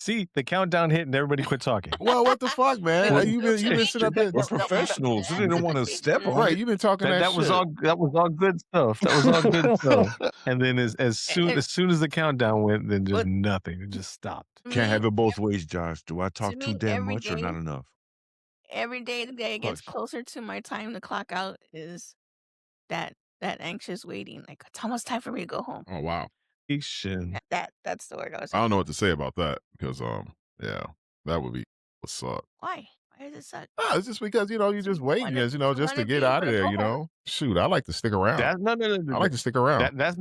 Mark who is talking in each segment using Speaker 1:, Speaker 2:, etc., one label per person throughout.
Speaker 1: See, the countdown hit and everybody quit talking.
Speaker 2: Well, what the fuck, man?
Speaker 1: Well,
Speaker 2: You've been sitting up there.
Speaker 3: We're professionals. They didn't want to step on
Speaker 2: Right,
Speaker 3: it.
Speaker 2: you've been talking that
Speaker 1: That was
Speaker 2: shit.
Speaker 1: all good stuff. That was all good stuff. And then as soon as the countdown went, then just nothing. It just stopped.
Speaker 3: Can't have it both ways, Josh. Do I
Speaker 4: To
Speaker 3: talk too
Speaker 4: me,
Speaker 3: damn
Speaker 4: every
Speaker 3: much or
Speaker 4: day,
Speaker 3: not enough?
Speaker 4: every day the day it gets
Speaker 2: Push.
Speaker 4: closer to my time to clock out is that anxious waiting. Like it's almost time for me to go home.
Speaker 2: Oh wow.
Speaker 4: That's the word I was.
Speaker 2: I don't know what to say about that because yeah, that would suck.
Speaker 4: Why? Why does it suck?
Speaker 2: Oh, it's just because you just waiting, just to get out of there. Shoot, I like to stick around.
Speaker 1: No.
Speaker 2: I like to stick around.
Speaker 1: That's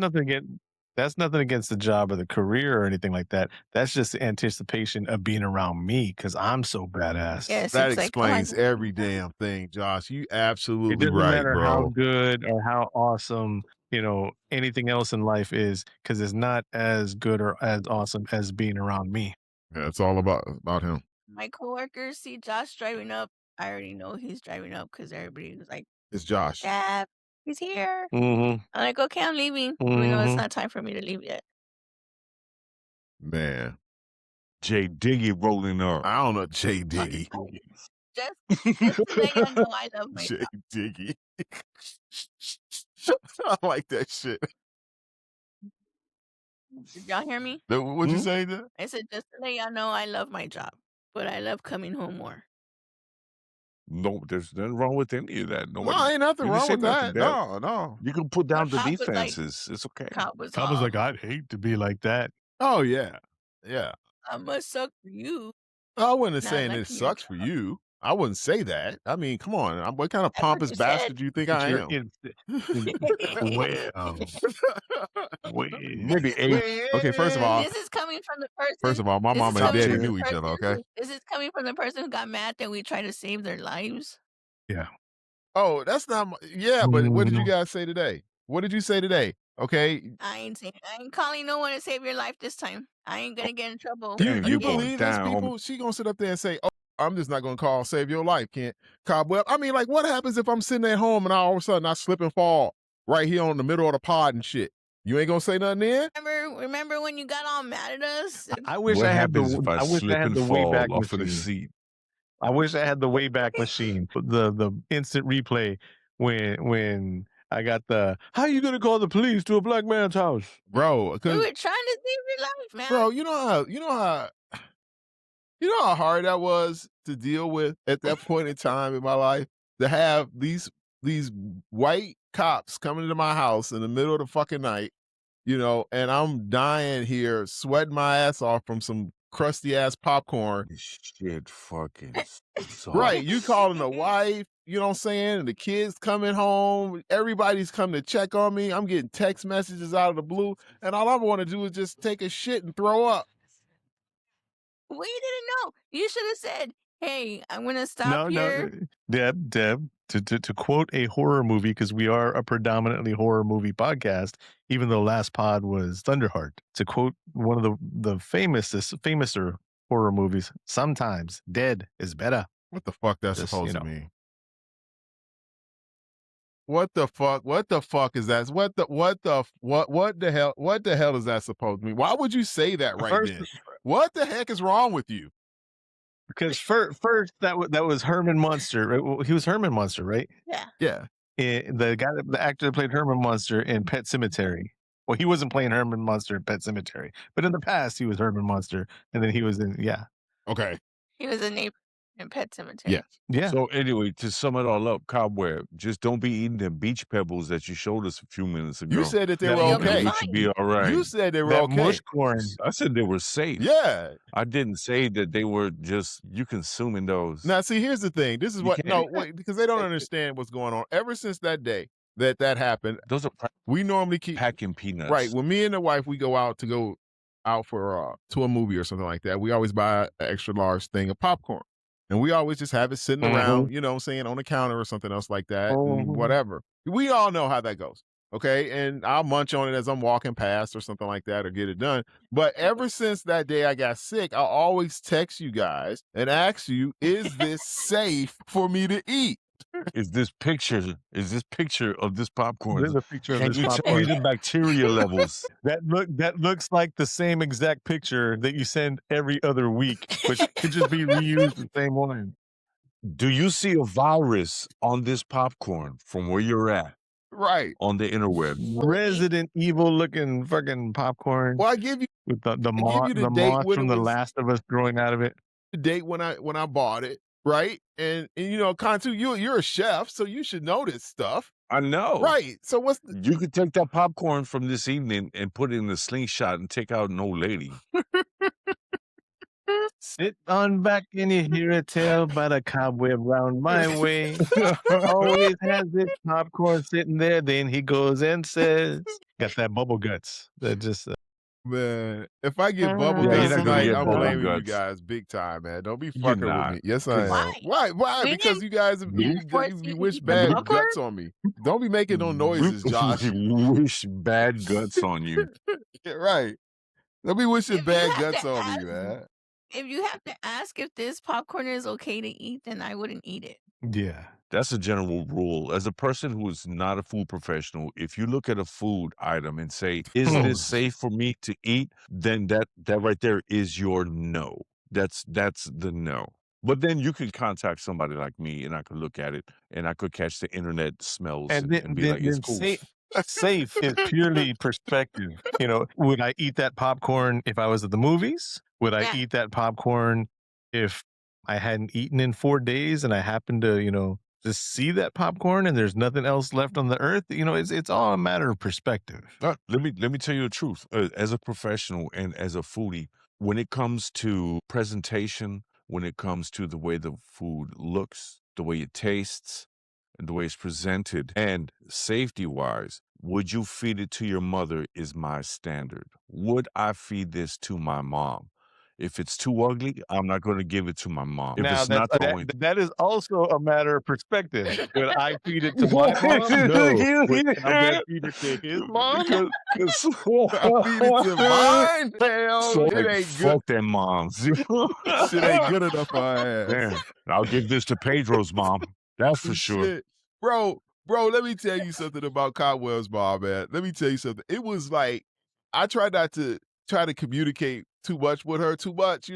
Speaker 1: nothing against the job or the career or anything like that. That's just the anticipation of being around me because I'm so badass.
Speaker 4: Yes,
Speaker 2: That
Speaker 4: it's
Speaker 2: explains
Speaker 4: like, oh,
Speaker 2: every damn thing, Josh. You
Speaker 1: It
Speaker 2: absolutely
Speaker 1: doesn't
Speaker 2: right,
Speaker 1: matter how
Speaker 2: bro.
Speaker 1: good or how awesome, anything else in life is because it's not as good or as awesome as being around me.
Speaker 2: Yeah, it's all about him.
Speaker 4: my coworkers see Josh driving up. I already know he's driving up because everybody was like,
Speaker 2: It's Josh.
Speaker 4: Dad, he's here.
Speaker 1: Mm-hmm.
Speaker 4: I'm like, okay, I'm leaving. Even though it's not time for me to leave yet.
Speaker 2: Man,
Speaker 3: Jay Diggy rolling up.
Speaker 2: I don't know Jay Diggy.
Speaker 4: Just to let you know I love my
Speaker 2: Jay
Speaker 4: job.
Speaker 2: Diggy. I like that shit.
Speaker 4: Did y'all hear me?
Speaker 2: What'd you say? That?
Speaker 4: I said, just to let y'all know I love my job, but I love coming home more.
Speaker 3: No, there's nothing wrong with any of that. Nobody,
Speaker 2: No, ain't nothing
Speaker 3: you didn't
Speaker 2: wrong
Speaker 3: say
Speaker 2: with
Speaker 3: nothing
Speaker 2: that.
Speaker 3: bad.
Speaker 2: No.
Speaker 3: You can put down the
Speaker 4: Cobb was like-
Speaker 3: defenses. It's okay.
Speaker 4: Cobb was
Speaker 1: Tom was
Speaker 4: all,
Speaker 1: like, I'd hate to be like that.
Speaker 2: Oh yeah. Yeah.
Speaker 4: I must suck for you.
Speaker 2: I wasn't
Speaker 4: Not
Speaker 2: saying
Speaker 4: like
Speaker 2: it
Speaker 4: your
Speaker 2: sucks for you. I wouldn't say that. I mean, come on. What kind of
Speaker 4: That's what
Speaker 2: pompous
Speaker 4: you
Speaker 2: bastard
Speaker 4: said.
Speaker 2: do you think I am?
Speaker 3: Maybe eight.
Speaker 2: Okay, first of all,
Speaker 4: This is coming from the person.
Speaker 2: my
Speaker 4: this
Speaker 2: mom
Speaker 4: is
Speaker 2: and
Speaker 4: coming
Speaker 2: daddy
Speaker 4: from the
Speaker 2: knew each other,
Speaker 4: person-
Speaker 2: okay?
Speaker 4: This is coming from the person who got mad that we tried to save their lives.
Speaker 1: Yeah.
Speaker 2: Oh, that's not but what did you guys say today? What did you say today? Okay.
Speaker 4: I ain't calling no one to save your life this time. I ain't gonna get in trouble.
Speaker 3: Damn,
Speaker 2: You
Speaker 3: you going
Speaker 2: believe this,
Speaker 3: down.
Speaker 2: people? She gonna sit up there and say, "Oh, I'm just not gonna call save your life, Kent Cobweb." I mean, like, what happens if I'm sitting at home and all of a sudden I slip and fall right here on the middle of the pod and shit? You ain't gonna say nothing then?
Speaker 4: Remember when you got all mad at us?
Speaker 1: I wish
Speaker 3: What
Speaker 1: I had
Speaker 3: happens if I slip
Speaker 1: had
Speaker 3: and
Speaker 1: the Wayback
Speaker 3: fall off of the
Speaker 1: machine.
Speaker 3: seat?
Speaker 1: I wish I had the Wayback machine. The instant replay when I got how you gonna call the police to a black man's house?
Speaker 2: Bro,
Speaker 4: We were
Speaker 2: because
Speaker 4: trying to save your life, man.
Speaker 2: bro, you know how hard that was to deal with at that point in time in my life, to have these white cops coming into my house in the middle of the fucking night, and I'm dying here, sweating my ass off from some crusty ass popcorn.
Speaker 3: This shit fucking sucks.
Speaker 2: Right, you calling the wife, you know what I'm saying, and the kids coming home, everybody's coming to check on me. I'm getting text messages out of the blue, and all I want to do is just take a shit and throw up.
Speaker 4: We didn't know. You should have said, "Hey, I'm gonna stop here."
Speaker 1: No, Deb. To quote a horror movie, because we are a predominantly horror movie podcast, even though last pod was Thunderheart. To quote one of the famouser horror movies, sometimes dead is better.
Speaker 2: What the fuck that's
Speaker 1: Just,
Speaker 2: supposed to mean? What the fuck? What the fuck is that? What the hell is that supposed to mean? Why would you say that right then? What the heck is wrong with you?
Speaker 1: Because first that was Herman Munster. Right? He was Herman Munster, right?
Speaker 2: Yeah.
Speaker 1: The actor that played Herman Munster in Pet Sematary. Well, he wasn't playing Herman Munster in Pet Sematary, but in the past he was Herman Munster, and then he was in
Speaker 2: Okay.
Speaker 4: He was a neighbor in Pet Cemetery.
Speaker 1: Yeah.
Speaker 3: So anyway, to sum it all up, Cobweb, just don't be eating the beach pebbles that you showed us a few minutes ago.
Speaker 2: You said that they were
Speaker 4: You'll be
Speaker 2: okay.
Speaker 3: We should be all right.
Speaker 2: You said they were
Speaker 1: That
Speaker 2: okay.
Speaker 1: mush corn.
Speaker 3: I said they were safe.
Speaker 2: Yeah.
Speaker 3: I didn't say that they were just you consuming those.
Speaker 2: Now, see, here's the thing. This is because they don't understand what's going on. Ever since that day that happened,
Speaker 3: Those are
Speaker 2: we normally keep
Speaker 3: packing peanuts.
Speaker 2: right. When me and the wife we go out for to a movie or something like that, we always buy an extra large thing of popcorn, and we always just have it sitting around, you know what I'm saying, on the counter or something else like that, and whatever. We all know how that goes. Okay, and I'll munch on it as I'm walking past or something like that, or get it done. But ever since that day I got sick, I always text you guys and ask you, is this safe for me to eat?
Speaker 3: is this picture of this popcorn.
Speaker 1: The picture of
Speaker 3: Can
Speaker 1: this
Speaker 3: you tell me
Speaker 1: popcorn.
Speaker 3: the bacteria levels?
Speaker 1: That looks like the same exact picture that you send every other week, which could just be reused the same one.
Speaker 3: Do you see a virus on this popcorn from where you're at
Speaker 2: Right.
Speaker 3: on the interweb?
Speaker 1: Resident Evil looking fucking popcorn
Speaker 2: Well, I give you
Speaker 1: with the
Speaker 2: give
Speaker 1: moth
Speaker 2: you the date
Speaker 1: moth
Speaker 2: when
Speaker 1: from
Speaker 2: it
Speaker 1: The
Speaker 2: was
Speaker 1: Last of Us growing out of it.
Speaker 2: the date when I bought it, right? And you know, Cantu, you're a chef, so you should know this stuff.
Speaker 3: I know.
Speaker 2: Right. So what's the
Speaker 3: You could take that popcorn from this evening and put it in a slingshot and take out an old lady.
Speaker 1: Sit on back and you hear a tale about a cobweb round my way. Always has this popcorn sitting there. Then he goes and says, "Got that bubble guts." That just
Speaker 2: man, if I get bubble
Speaker 3: Yeah, you're
Speaker 2: guts
Speaker 3: not gonna
Speaker 2: tonight,
Speaker 3: get
Speaker 2: I'm
Speaker 3: bubble
Speaker 2: blaming you
Speaker 3: guts.
Speaker 2: guys big time, man. Don't be
Speaker 3: You're
Speaker 2: fucking with
Speaker 3: not.
Speaker 2: me. Yes, I am.
Speaker 4: Why?
Speaker 2: Why?
Speaker 4: We
Speaker 2: Because
Speaker 4: didn't
Speaker 2: you guys
Speaker 4: force you
Speaker 2: you
Speaker 4: to
Speaker 2: wish
Speaker 4: eat the
Speaker 2: bad
Speaker 4: popcorn?
Speaker 2: guts on me. Don't be making no noises, Josh.
Speaker 3: Wish bad guts on you.
Speaker 2: Yeah, right. Don't be wishing
Speaker 4: If you
Speaker 2: bad
Speaker 4: have
Speaker 2: guts
Speaker 4: to
Speaker 2: on me,
Speaker 4: ask,
Speaker 2: man.
Speaker 4: if you have to ask if this popcorn is okay to eat, then I wouldn't eat it.
Speaker 1: yeah.
Speaker 3: That's a general rule. As a person who is not a food professional, if you look at a food item and say, "Is this safe for me to eat?" then that right there is your no. That's the no. But then you could contact somebody like me, and I could look at it, and I could catch the internet smells
Speaker 1: And
Speaker 3: and be like, "It's cool."
Speaker 1: safe is purely perspective. You know, would I eat that popcorn if I was at the movies? Would I
Speaker 4: Yeah.
Speaker 1: eat that popcorn if I hadn't eaten in 4 days and I happened to, just see that popcorn and there's nothing else left on the earth? It's all a matter of perspective.
Speaker 3: Let me tell you the truth. As a professional and as a foodie, when it comes to presentation, when it comes to the way the food looks, the way it tastes, and the way it's presented, and safety-wise, would you feed it to your mother is my standard. Would I feed this to my mom? If it's too ugly, I'm not going to give it to my mom. If
Speaker 1: Now
Speaker 3: it's not
Speaker 1: that is also a matter of perspective. Would I feed it to my mom? No. Would Cobweb feed it to his mom?
Speaker 2: I feed it to mine. Hell,
Speaker 3: So,
Speaker 2: it ain't good.
Speaker 3: fuck them moms.
Speaker 2: Shit ain't good enough for our ass.
Speaker 3: Man, I'll give this to Pedro's mom. That's for sure.
Speaker 2: Shit. Bro, let me tell you something about Cobweb's mom, man. Let me tell you something. It was like, I tried not to communicate too much with her too much,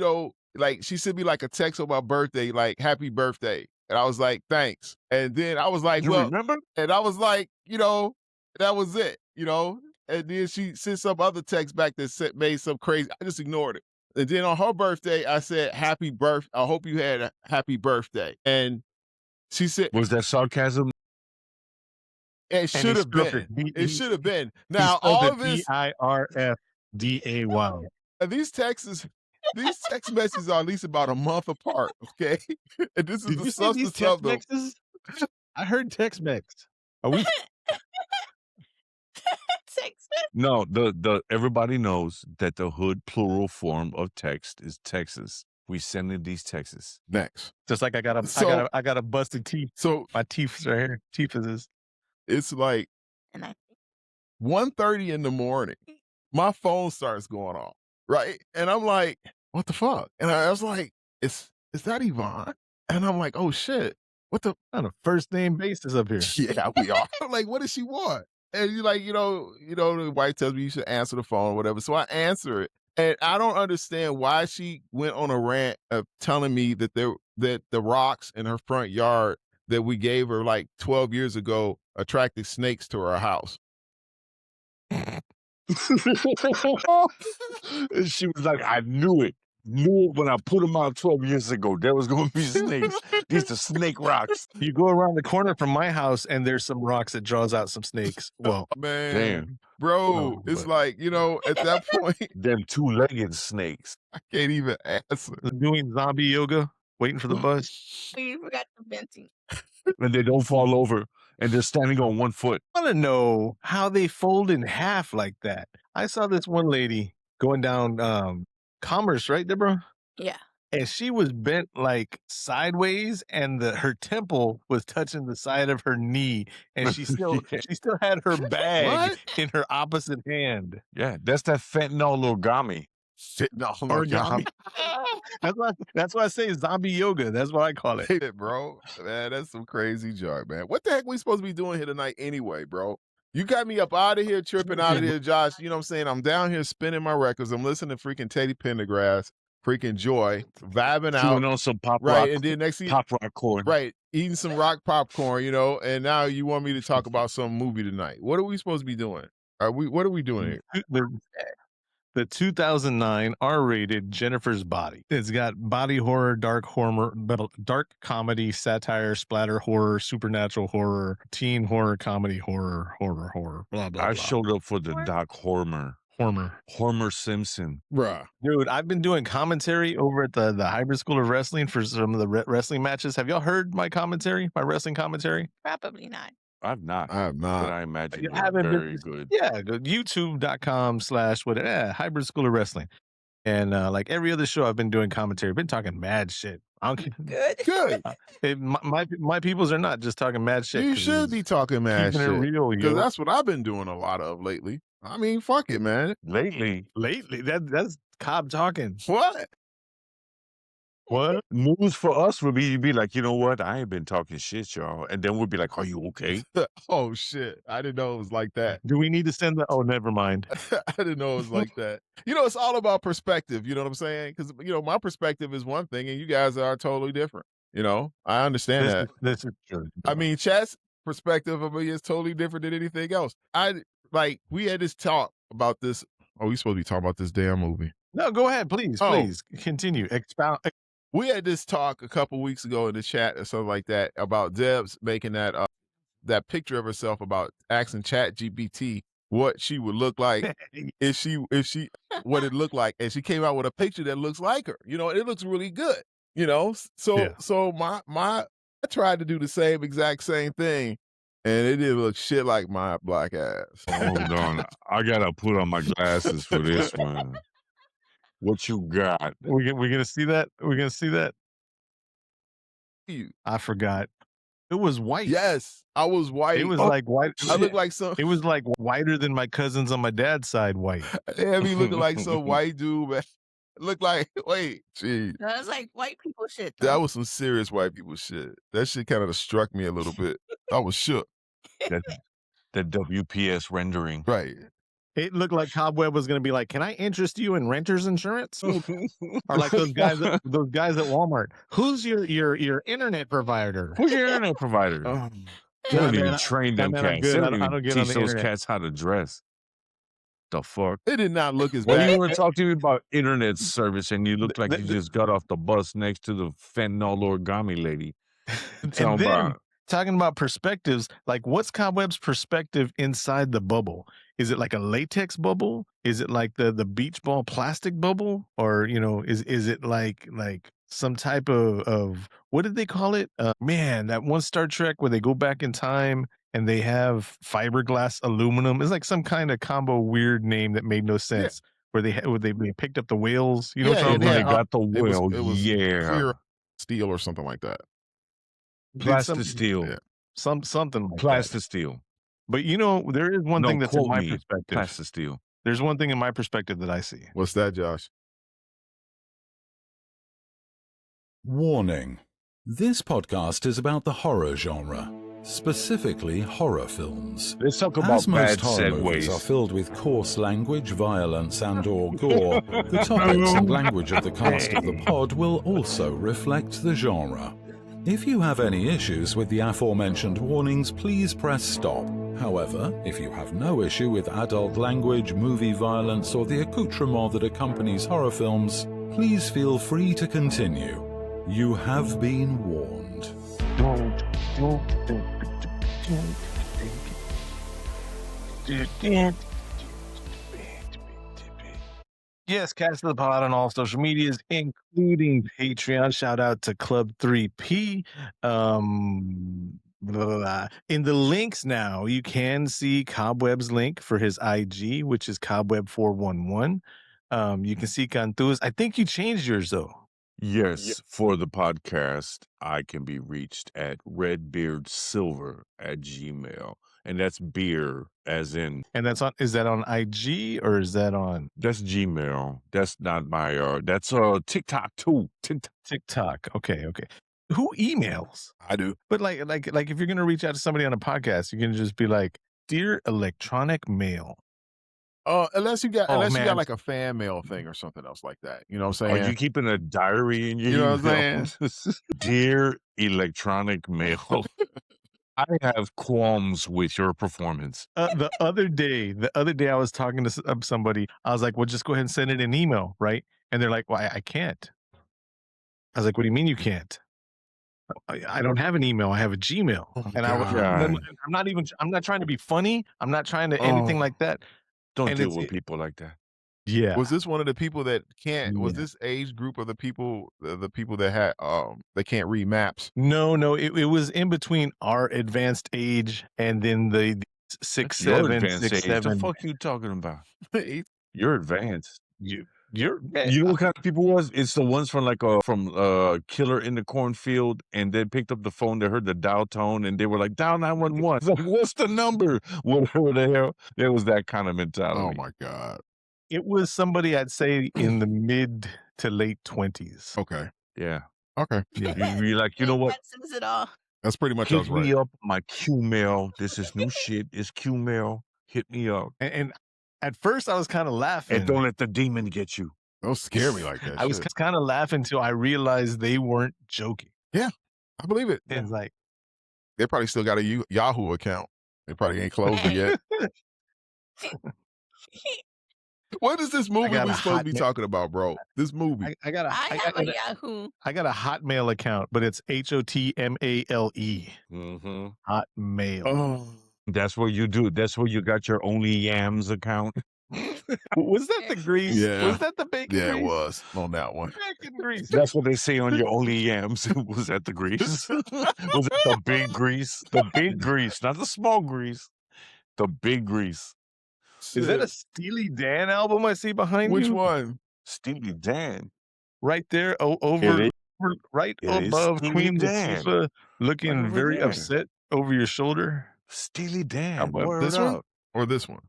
Speaker 2: like she sent me like a text on my birthday, like happy birthday. And I was like, thanks. And then I was like,
Speaker 3: You
Speaker 2: well,
Speaker 3: remember?
Speaker 2: and I was like, that was it, And then she sent some other text back that made some crazy. I just ignored it. And then on her birthday, I said, happy birthday. I hope you had a happy birthday. And she said,
Speaker 3: Was that sarcasm?
Speaker 2: it should have been. It should have been. Now, all of this.
Speaker 1: DIRFDAY.
Speaker 2: These text messages are at least about a month apart, okay? And this is
Speaker 1: Did
Speaker 2: the
Speaker 1: you say these
Speaker 2: substance of
Speaker 1: text
Speaker 2: them.
Speaker 1: mexes? I heard text mex. Are we?
Speaker 4: Text
Speaker 3: No, the everybody knows that the hood plural form of text is Texas. We sending these texts.
Speaker 2: Next.
Speaker 1: Just like I got a busted teeth.
Speaker 2: So
Speaker 1: My teeth right here. Teeth is this.
Speaker 2: it's like
Speaker 4: and I
Speaker 2: 1:30 in the morning. My phone starts going off, right? And I'm like, what the fuck? And I was like, is that Yvonne? And I'm like, oh shit. What the?
Speaker 1: On a first name basis up here.
Speaker 2: Yeah, we are. I'm like, what does she want? And you're like, the wife tells me you should answer the phone or whatever. So I answer it. And I don't understand why she went on a rant of telling me that that the rocks in her front yard that we gave her like 12 years ago attracted snakes to her house.
Speaker 3: And she was like, I knew it. Knew it when I put them out 12 years ago. There was going to be snakes. These are snake rocks.
Speaker 1: You go around the corner from my house and there's some rocks that draws out some snakes. Well,
Speaker 2: Man,
Speaker 3: Damn.
Speaker 2: bro,
Speaker 1: No,
Speaker 2: it's
Speaker 1: but-
Speaker 2: like, at that point,
Speaker 3: Them two-legged snakes.
Speaker 2: I can't even answer.
Speaker 1: doing zombie yoga, waiting for the bus.
Speaker 4: you forgot the venting.
Speaker 3: And they don't fall over. And they're standing on one foot.
Speaker 1: I want to know how they fold in half like that. I saw this one lady going down Commerce, right, Deborah?
Speaker 4: Yeah.
Speaker 1: And she was bent like sideways, and her temple was touching the side of her knee, and she still had her bag
Speaker 2: What?
Speaker 1: in her opposite hand.
Speaker 3: Yeah, that's that fentanyl origami.
Speaker 2: sitting on
Speaker 1: Or
Speaker 2: the counter.
Speaker 1: that's why I say zombie yoga. That's what I call it.
Speaker 2: Hey, bro, man, that's some crazy joke, man. What the heck we supposed to be doing here tonight anyway, bro? You got me up out of here, tripping out of here, Josh. You know what I'm saying? I'm down here spinning my records. I'm listening to freaking Teddy Pendergrass, freaking Joy, vibing out.
Speaker 3: Chewing on some pop
Speaker 2: Right,
Speaker 3: rock,
Speaker 2: and then next thing,
Speaker 3: pop rock corn.
Speaker 2: right, eating some rock popcorn, and now you want me to talk about some movie tonight. What are we supposed to be doing? What are we doing here?
Speaker 1: The 2009 R-rated Jennifer's Body. It's got body horror, dark comedy, satire, splatter horror, supernatural horror, teen horror, comedy horror, blah, blah, blah.
Speaker 3: I showed up for the Doc Hormer. Homer Simpson.
Speaker 2: Bruh.
Speaker 1: Dude, I've been doing commentary over at the Hybrid School of Wrestling for some of the wrestling matches. Have y'all heard my wrestling commentary?
Speaker 4: Probably not.
Speaker 2: I have not.
Speaker 3: But I imagine
Speaker 1: You
Speaker 3: you're
Speaker 1: haven't
Speaker 3: very good.
Speaker 1: Yeah, go youtube.com/Hybrid School of Wrestling. And like every other show, I've been doing commentary. Been talking mad shit.
Speaker 2: Good.
Speaker 1: My peoples are not just talking mad shit.
Speaker 2: You should be talking mad
Speaker 1: keeping it
Speaker 2: shit.
Speaker 1: real,
Speaker 2: Because
Speaker 1: yo.
Speaker 2: that's what I've been doing a lot of lately. I mean, fuck it, man.
Speaker 3: Lately,
Speaker 1: that's Cobb talking.
Speaker 2: What?
Speaker 3: News for us would be like, you know what? I ain't been talking shit, y'all. And then we'd be like, are you okay?
Speaker 2: Oh, shit. I didn't know it was like that.
Speaker 1: Do we need to send the? Oh, never mind.
Speaker 2: I didn't know it was like that. It's all about perspective. You know what I'm saying? Because, my perspective is one thing and you guys are totally different. I understand that.
Speaker 1: This is true.
Speaker 2: I mean, Chat's perspective of me is totally different than anything else. We had this talk about this. Oh, we supposed to be talking about this damn movie.
Speaker 1: No, go ahead, please. Please continue. Expound.
Speaker 2: We had this talk a couple weeks ago in the chat or something like that about Debs making that picture of herself about asking ChatGPT what she would look like if she what it looked like, and she came out with a picture that looks like her. It looks really good. So I tried to do the same exact same thing, and it didn't look shit like my black ass.
Speaker 3: Hold on, I gotta put on my glasses for this one. What you got?
Speaker 1: We're gonna see that. We're gonna see that. I forgot. It was white.
Speaker 2: Yes, I was white.
Speaker 1: It was like white.
Speaker 2: I look like some.
Speaker 1: It was like whiter than my cousins on my dad's side. White.
Speaker 2: They had me looking like some white dude, man. Look like gee.
Speaker 4: That's like white people shit.
Speaker 2: That was some serious white people shit. That shit kind of struck me a little bit. I was shook.
Speaker 3: That WPS rendering.
Speaker 2: Right.
Speaker 1: It looked like Cobweb was going to be like, "Can I interest you in renter's insurance?" Or like those guys at Walmart. Who's your internet provider?
Speaker 3: Who's your internet provider? They don't even train them cats. They don't even teach those cats how to dress. The fuck?
Speaker 2: It did not look as
Speaker 3: Well,
Speaker 2: bad.
Speaker 3: you want to talk to me about internet service, and you look like you just got off the bus next to the fentanyl origami lady.
Speaker 1: And then talking about perspectives, like what's Cobweb's perspective inside the bubble? Is it like a latex bubble? Is it like the beach ball plastic bubble? Or, is it like some type of what did they call it? Man, that one Star Trek where they go back in time and they have fiberglass aluminum. It's like some kind of combo weird name that made no sense. Yeah. Where they picked up the whales. You know what I'm
Speaker 3: talking about? They got the whale.
Speaker 2: It was clear steel or something like that.
Speaker 3: Plastic steel.
Speaker 2: Yeah.
Speaker 1: Something like
Speaker 3: plastic
Speaker 1: that.
Speaker 3: steel.
Speaker 1: But there is one thing that's in my perspective.
Speaker 3: Plastic steel.
Speaker 1: There's one thing in my perspective that I see.
Speaker 2: What's that, Josh?
Speaker 5: Warning. This podcast is about the horror genre, specifically horror films.
Speaker 3: Let's talk about
Speaker 5: As most
Speaker 3: bad
Speaker 5: horror movies
Speaker 3: segues.
Speaker 5: are filled with coarse language, violence, and/or gore, the topics and language of the cast of the pod will also reflect the genre. If you have any issues with the aforementioned warnings, please press stop. However, if you have no issue with adult language, movie violence, or the accoutrement that accompanies horror films, please feel free to continue. You have been warned.
Speaker 1: Yes, cast of the pod on all social medias, including Patreon. Shout out to Club 3P. In the links now, you can see Cobweb's link for his IG, which is Cobweb411. You can see Cantu's. I think you changed yours though.
Speaker 3: Yes, for the podcast, I can be reached at redbeardsilver@gmail. and that's beer, as in
Speaker 1: And is that on IG or is that on
Speaker 3: that's Gmail. That's not my that's TikTok too.
Speaker 1: TikTok? Okay. Who emails?
Speaker 2: I do.
Speaker 1: But like if you're gonna reach out to somebody on a podcast, you're gonna just be like, "Dear electronic mail."
Speaker 2: Unless you got
Speaker 1: man.
Speaker 2: like a fan mail thing or something else like that. You know what I'm
Speaker 3: Are
Speaker 2: saying?
Speaker 3: you keeping a diary in your
Speaker 2: You know what I'm
Speaker 3: email? Dear electronic mail, I have qualms with your performance.
Speaker 1: The other day, I was talking to somebody. I was like, "Well, just go ahead and send it an email, right?" And they're like, "Well, I can't." I was like, "What do you mean you can't?" I don't have an email. I have a Gmail. And I'm not trying to be funny. I'm not trying to anything like that.
Speaker 3: Don't
Speaker 1: And
Speaker 3: deal with people like that.
Speaker 1: Yeah.
Speaker 2: Was this one of the people that can't? Was
Speaker 1: Yeah.
Speaker 2: this age group of the people that had they can't read maps?
Speaker 1: No, it was in between our advanced age and then the 6,
Speaker 3: Your
Speaker 1: 7,
Speaker 3: advanced
Speaker 1: 6,
Speaker 3: age.
Speaker 1: 7.
Speaker 3: The fuck you talking about? You're advanced.
Speaker 1: You're
Speaker 3: You know what kind of people was? It's the ones from Killer in the Cornfield, and they picked up the phone, they heard the dial tone, and they were like, dial 911. It's like, what's the number? Whatever the hell. It was that kind of mentality.
Speaker 2: Oh my God.
Speaker 1: It was somebody I'd say in the mid to late 20s.
Speaker 2: Okay.
Speaker 3: Yeah.
Speaker 2: Okay.
Speaker 1: Yeah.
Speaker 3: You're like, you know what?
Speaker 4: That says it all.
Speaker 2: That's pretty much
Speaker 3: Hit
Speaker 2: us, right?
Speaker 3: me up, my Q mail. This is new shit. It's Q mail. Hit me up.
Speaker 1: And at first I was kind of laughing.
Speaker 3: And don't let the demon get you.
Speaker 2: Don't scare me like that.
Speaker 1: I was kind of laughing until I realized they weren't joking.
Speaker 2: Yeah, I believe it.
Speaker 1: It's like
Speaker 2: They probably still got a Yahoo account. They probably ain't closed it yet. What is this movie we supposed to be talking about, bro? This movie.
Speaker 1: I got
Speaker 4: a Yahoo.
Speaker 1: I got a Hotmail account, but it's HOTMALE.
Speaker 3: Mm-hmm.
Speaker 1: Hotmail.
Speaker 2: Oh.
Speaker 3: That's what you do. That's where you got your Only Yams account.
Speaker 1: Was that the grease?
Speaker 2: Yeah.
Speaker 1: Was that the bacon grease?
Speaker 2: Yeah, it was on that one.
Speaker 1: Bacon grease.
Speaker 3: That's what they say on your Only Yams. Was that the grease? Was it the big grease? The big grease, not the small grease. The big grease.
Speaker 1: Is that a Steely Dan album I see behind
Speaker 2: Which
Speaker 1: you?
Speaker 2: one?
Speaker 3: Steely Dan.
Speaker 1: Right there, over right above Queen Latifah, looking
Speaker 3: Right
Speaker 1: very
Speaker 3: there.
Speaker 1: upset over your shoulder.
Speaker 3: Steely Dan.
Speaker 1: How about
Speaker 3: Word
Speaker 2: this
Speaker 3: up.
Speaker 2: one? Or this one?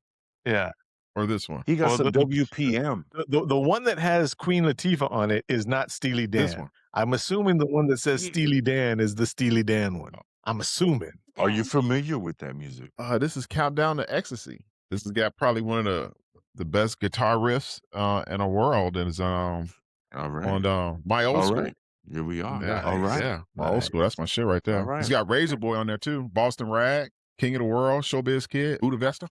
Speaker 1: Yeah.
Speaker 2: Or this one?
Speaker 3: He got
Speaker 1: Well,
Speaker 3: some
Speaker 1: the-
Speaker 3: WPM.
Speaker 1: The one that has Queen Latifah on it is not Steely Dan.
Speaker 2: This one.
Speaker 1: I'm assuming the one that says Steely Dan is the Steely Dan one. I'm assuming.
Speaker 3: Are you familiar with that music?
Speaker 2: This is Countdown to Ecstasy. This has got probably one of the best guitar riffs in the world. And it's
Speaker 3: All right.
Speaker 2: on my old
Speaker 3: All
Speaker 2: school.
Speaker 3: right. Here we are.
Speaker 2: Yeah,
Speaker 3: All right.
Speaker 2: Yeah, my old school. That's my shit right there.
Speaker 3: All right.
Speaker 2: He's got Razor Boy on there too. Boston Rag, King of the World, Showbiz Kid, Buda Vesta.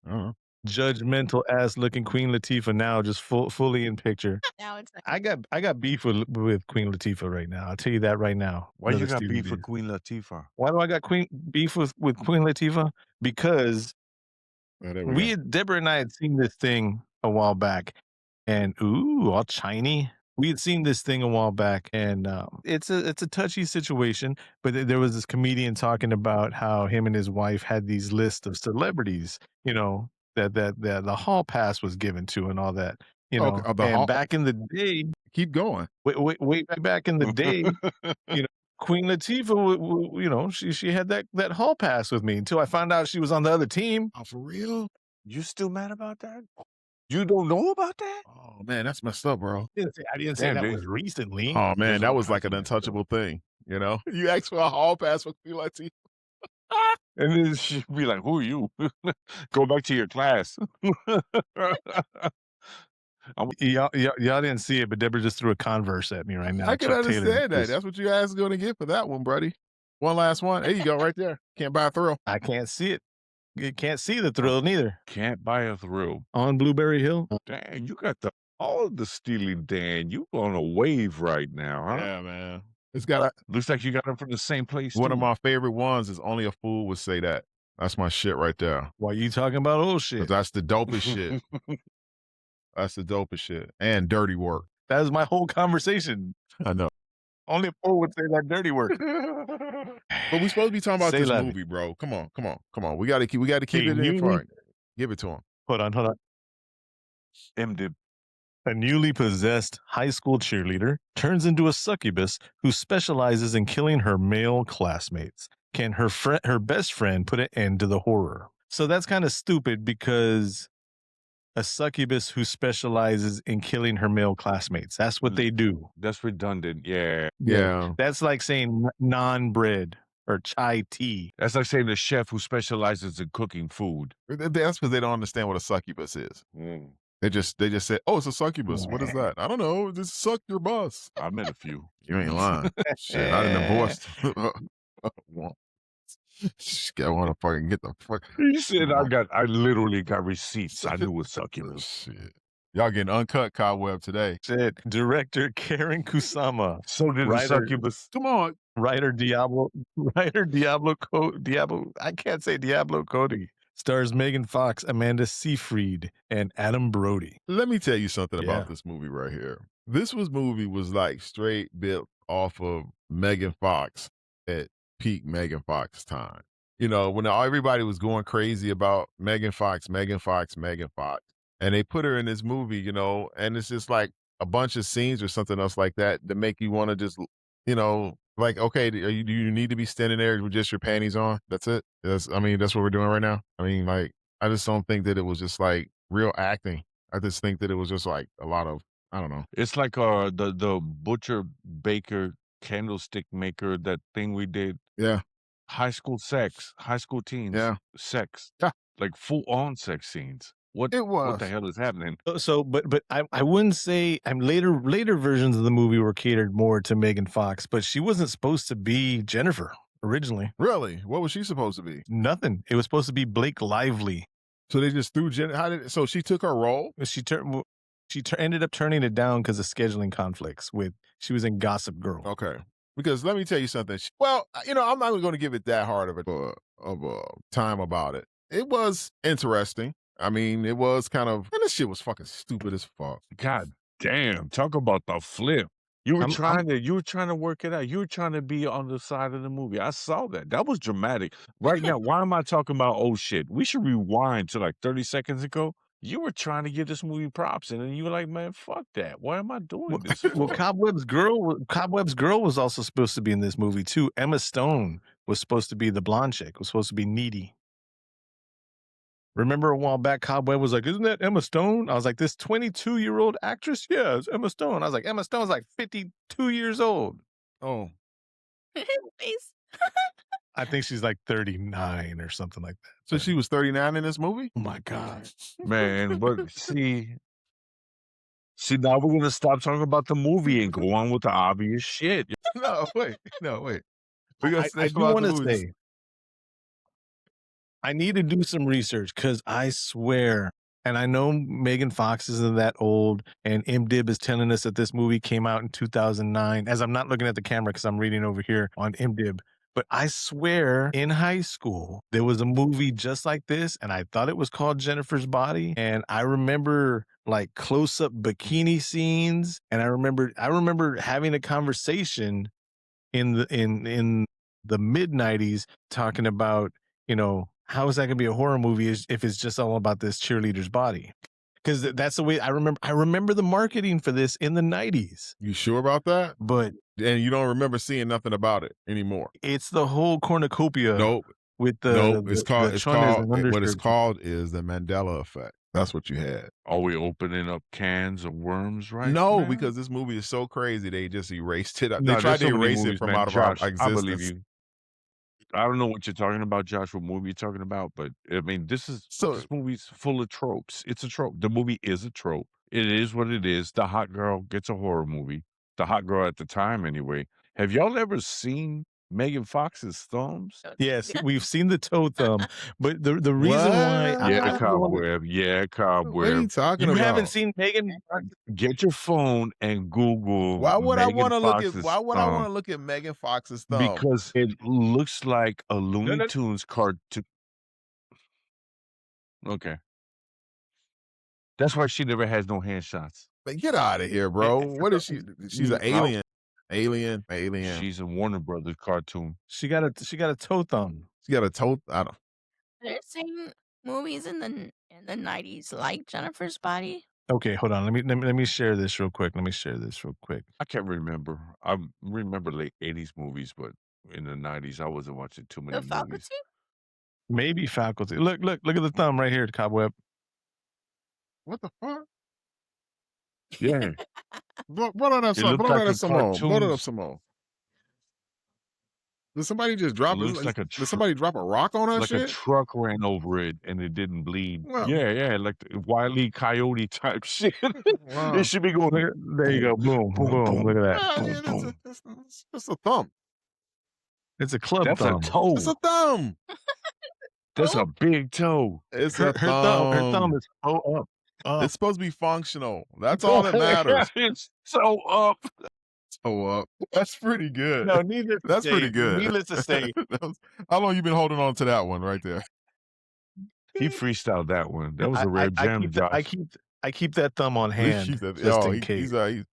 Speaker 2: I don't know.
Speaker 1: Judgmental ass looking Queen Latifah now, just fully in picture.
Speaker 4: Now it's like,
Speaker 1: I got beef with Queen Latifah right now. I'll tell you that right now.
Speaker 3: Why you
Speaker 1: Another
Speaker 3: got
Speaker 1: Steely
Speaker 3: beef
Speaker 1: Dan.
Speaker 3: with Queen Latifah?
Speaker 1: Why do I got beef with Queen Latifah? Because
Speaker 2: Oh, there we go.
Speaker 1: Deborah and I had seen this thing a while back, and all shiny. We had seen this thing a while back, and it's a touchy situation. But there was this comedian talking about how him and his wife had these lists of celebrities, that the hall pass was given to, and all that, back in the day.
Speaker 2: Keep going.
Speaker 1: Way back in the day, Queen Latifah, she had that hall pass with me until I found out she was on the other team.
Speaker 2: Oh, for real?
Speaker 3: You still mad about that? You don't know about that?
Speaker 2: Oh man, that's messed up, bro.
Speaker 1: I didn't say
Speaker 3: Damn,
Speaker 1: that
Speaker 3: dude.
Speaker 1: was recently.
Speaker 2: Oh man,
Speaker 3: There's
Speaker 2: that
Speaker 3: all
Speaker 2: was like
Speaker 3: kinds
Speaker 2: an
Speaker 3: of messed up.
Speaker 2: untouchable thing. You asked for a hall pass for Queen Latifah.
Speaker 3: And then she'd be like, who are you? Go back to your class.
Speaker 1: Y'all didn't see it, but Deborah just threw a Converse at me right now.
Speaker 2: I can
Speaker 1: Chuck Taylor
Speaker 2: understand that.
Speaker 1: just-
Speaker 2: That's what you guys going to get for that one, buddy. One last one. There you go, right there. Can't buy a thrill.
Speaker 1: I can't see it. You can't see the thrill neither.
Speaker 3: Can't buy a thrill.
Speaker 1: On Blueberry Hill.
Speaker 3: Dang, you got all of the Steely Dan. You on a wave right now, huh?
Speaker 2: Yeah, man. It's got
Speaker 3: Looks like you got them from the same place.
Speaker 2: one of
Speaker 3: too.
Speaker 2: my favorite ones is Only a Fool Would Say That. That's my shit right there.
Speaker 1: Why you talking about old
Speaker 2: 'Cause
Speaker 1: shit?
Speaker 2: that's the dopest shit. That's the dopest shit. And Dirty Work.
Speaker 1: That was my whole conversation.
Speaker 2: I know.
Speaker 1: Only a fool would say that dirty work.
Speaker 2: But we supposed to be talking about
Speaker 1: Say
Speaker 2: this
Speaker 1: less.
Speaker 2: movie, bro. Come on. We gotta keep
Speaker 1: Hey,
Speaker 2: it in
Speaker 1: newly-
Speaker 2: front. Give it to him.
Speaker 1: Hold on.
Speaker 3: M-Dib.
Speaker 1: A newly possessed high school cheerleader turns into a succubus who specializes in killing her male classmates. can her best friend put an end to the horror? So that's kind of stupid because a succubus who specializes in killing her male classmates. That's what they do.
Speaker 3: That's redundant. Yeah.
Speaker 2: Yeah.
Speaker 1: That's like saying naan bread or chai tea.
Speaker 3: That's like saying the chef who specializes in cooking food.
Speaker 2: That's because they don't understand what a succubus is.
Speaker 3: Mm.
Speaker 2: They just said, "Oh, it's a succubus. What is that?" I don't know. Just suck your bus.
Speaker 3: I met a few.
Speaker 2: You ain't lying. Shit, I done divorced. I want to fucking get the fuck.
Speaker 3: He said, I literally got receipts. I knew a succubus.
Speaker 2: Shit. Y'all getting uncut Cobweb today.
Speaker 1: Shit. Director Karen Kusama.
Speaker 3: So did the succubus.
Speaker 2: Come on.
Speaker 1: Writer Diablo. I can't say Diablo Cody. Stars Megan Fox, Amanda Seyfried, and Adam Brody.
Speaker 2: Let me tell you something about this movie right here. This movie was like straight built off of Megan Fox at peak Megan Fox time. You know, when everybody was going crazy about Megan Fox, and they put her in this movie, you know, and it's just like a bunch of scenes or something else like that that make you want to just, you know, like, okay, do you need to be standing there with just your panties on? That's it. That's what we're doing right now. I mean, like, I just don't think that it was just like real acting. I just think that it was just like a lot of, I don't know.
Speaker 3: It's like the butcher, baker, candlestick maker, that thing we did.
Speaker 2: Yeah.
Speaker 3: High school sex, high school teens.
Speaker 2: Yeah.
Speaker 3: Sex.
Speaker 2: Yeah.
Speaker 3: Like full on sex scenes. What the hell is happening?
Speaker 1: So, but I wouldn't say later versions of the movie were catered more to Megan Fox, but she wasn't supposed to be Jennifer originally.
Speaker 2: Really? What was she supposed to be?
Speaker 1: Nothing. It was supposed to be Blake Lively.
Speaker 2: So they just threw so she took her role?
Speaker 1: She ended up turning it down because of scheduling conflicts she was in Gossip Girl.
Speaker 2: Okay. Because let me tell you something. Well, you know, I'm not going to give it that hard of a time about it. It was interesting. I mean, it was kind of, and this shit was fucking stupid as fuck.
Speaker 3: God damn! Talk about the flip. You were trying to work it out. You were trying to be on the side of the movie. I saw that. That was dramatic. Right now, why am I talking about oh shit? We should rewind to like 30 seconds ago. You were trying to give this movie props, and then you were like, "Man, fuck that. Why am I doing this?"
Speaker 1: Well, Cobweb's girl was also supposed to be in this movie too. Emma Stone was supposed to be the blonde chick. Was supposed to be Needy. Remember a while back, Cobweb was like, "Isn't that Emma Stone?" I was like, "This 22-year-old actress? Yeah, it's Emma Stone." I was like, "Emma Stone's like 52 years old."
Speaker 2: Oh.
Speaker 4: Face.
Speaker 1: I think she's like 39 or something like that.
Speaker 2: So she was 39 in this movie?
Speaker 1: Oh my God.
Speaker 3: Man, but see, now we're gonna stop talking about the movie and go on with the obvious shit.
Speaker 2: No, wait.
Speaker 1: I do want to say, I need to do some research because I swear, and I know Megan Fox isn't that old, and IMDb is telling us that this movie came out in 2009, as I'm not looking at the camera because I'm reading over here on IMDb. But I swear in high school, there was a movie just like this, and I thought it was called Jennifer's Body. And I remember like close-up bikini scenes, and I remember having a conversation in the mid-90s talking about, you know, how is that going to be a horror movie if it's just all about this cheerleader's body? Because that's the way I remember the marketing for this in the 90s.
Speaker 2: You sure about that?
Speaker 1: But
Speaker 2: and you don't remember seeing nothing about it anymore.
Speaker 1: It's the whole cornucopia.
Speaker 2: Nope.
Speaker 1: With the
Speaker 2: what it's called is the Mandela effect. That's what you had.
Speaker 3: Are we opening up cans of worms right
Speaker 2: No,
Speaker 3: now?
Speaker 2: Because this movie is so crazy, they just erased it.
Speaker 3: No,
Speaker 2: they tried to erase it from out of our existence.
Speaker 3: I believe you. I don't know what you're talking about, Josh, what movie you're talking about, but I mean, this movie's full of tropes. It's a trope. The movie is a trope. It is what it is. The hot girl gets a horror movie. The hot girl at the time, anyway. Have y'all ever seen Megan Fox's thumbs?
Speaker 1: Yes, we've seen the toe thumb, but the reason why
Speaker 3: Cobweb.
Speaker 2: What are you talking about?
Speaker 1: You haven't seen Megan?
Speaker 3: Get your phone and Google.
Speaker 2: Why would I want to look
Speaker 3: at
Speaker 2: Megan Fox's thumb?
Speaker 3: Because it looks like a Looney Tunes cartoon. Okay. That's why she never has no hand shots.
Speaker 2: But get out of here, bro. What is she? She's an alien. Alien.
Speaker 3: She's a Warner Brothers cartoon.
Speaker 1: She got a toe thumb.
Speaker 2: She got a toe. I don't.
Speaker 4: They're saying movies in the 90s like Jennifer's Body.
Speaker 1: Okay, hold on. Let me share this real quick.
Speaker 3: I can't remember. I remember late 80s movies, but in the 90s. I wasn't watching too many
Speaker 4: The faculty?
Speaker 3: movies.
Speaker 1: Maybe faculty. Look at the thumb right here, Cobweb.
Speaker 2: What the fuck?
Speaker 3: Yeah.
Speaker 2: Blow that up
Speaker 3: It
Speaker 2: some.
Speaker 3: looked
Speaker 2: Blow
Speaker 3: like
Speaker 2: that
Speaker 3: a
Speaker 2: up some more. Blow that up
Speaker 3: cartoons.
Speaker 2: some more. Did somebody just
Speaker 3: It
Speaker 2: drop it?
Speaker 3: looks like
Speaker 2: Did somebody drop a rock on that
Speaker 3: like a
Speaker 2: shit?
Speaker 3: truck ran over it and it didn't bleed.
Speaker 2: Well,
Speaker 3: Yeah, like the Wile E. Coyote type shit.
Speaker 2: wow.
Speaker 3: It should be going.
Speaker 1: There you go. Boom, boom. Look at that.
Speaker 2: Yeah,
Speaker 3: boom,
Speaker 2: yeah,
Speaker 3: boom.
Speaker 2: that's a thumb.
Speaker 1: It's a club
Speaker 3: That's a
Speaker 1: thumb.
Speaker 3: toe.
Speaker 2: It's a thumb.
Speaker 3: That's a big toe.
Speaker 2: It's
Speaker 1: Her
Speaker 2: a
Speaker 1: thumb
Speaker 2: thumb.
Speaker 1: is up.
Speaker 2: It's supposed to be functional. That's all that matters.
Speaker 3: It's so up.
Speaker 2: So up. That's pretty good.
Speaker 1: No, needless to
Speaker 2: That's
Speaker 1: say,
Speaker 2: pretty good.
Speaker 1: Needless to say,
Speaker 2: How long you been holding on to that one right there?
Speaker 3: He freestyled that one. That was a rare
Speaker 1: I
Speaker 3: jam,
Speaker 1: keep
Speaker 3: Josh.
Speaker 1: I keep that thumb on hand
Speaker 2: He's
Speaker 1: just in case.
Speaker 2: he's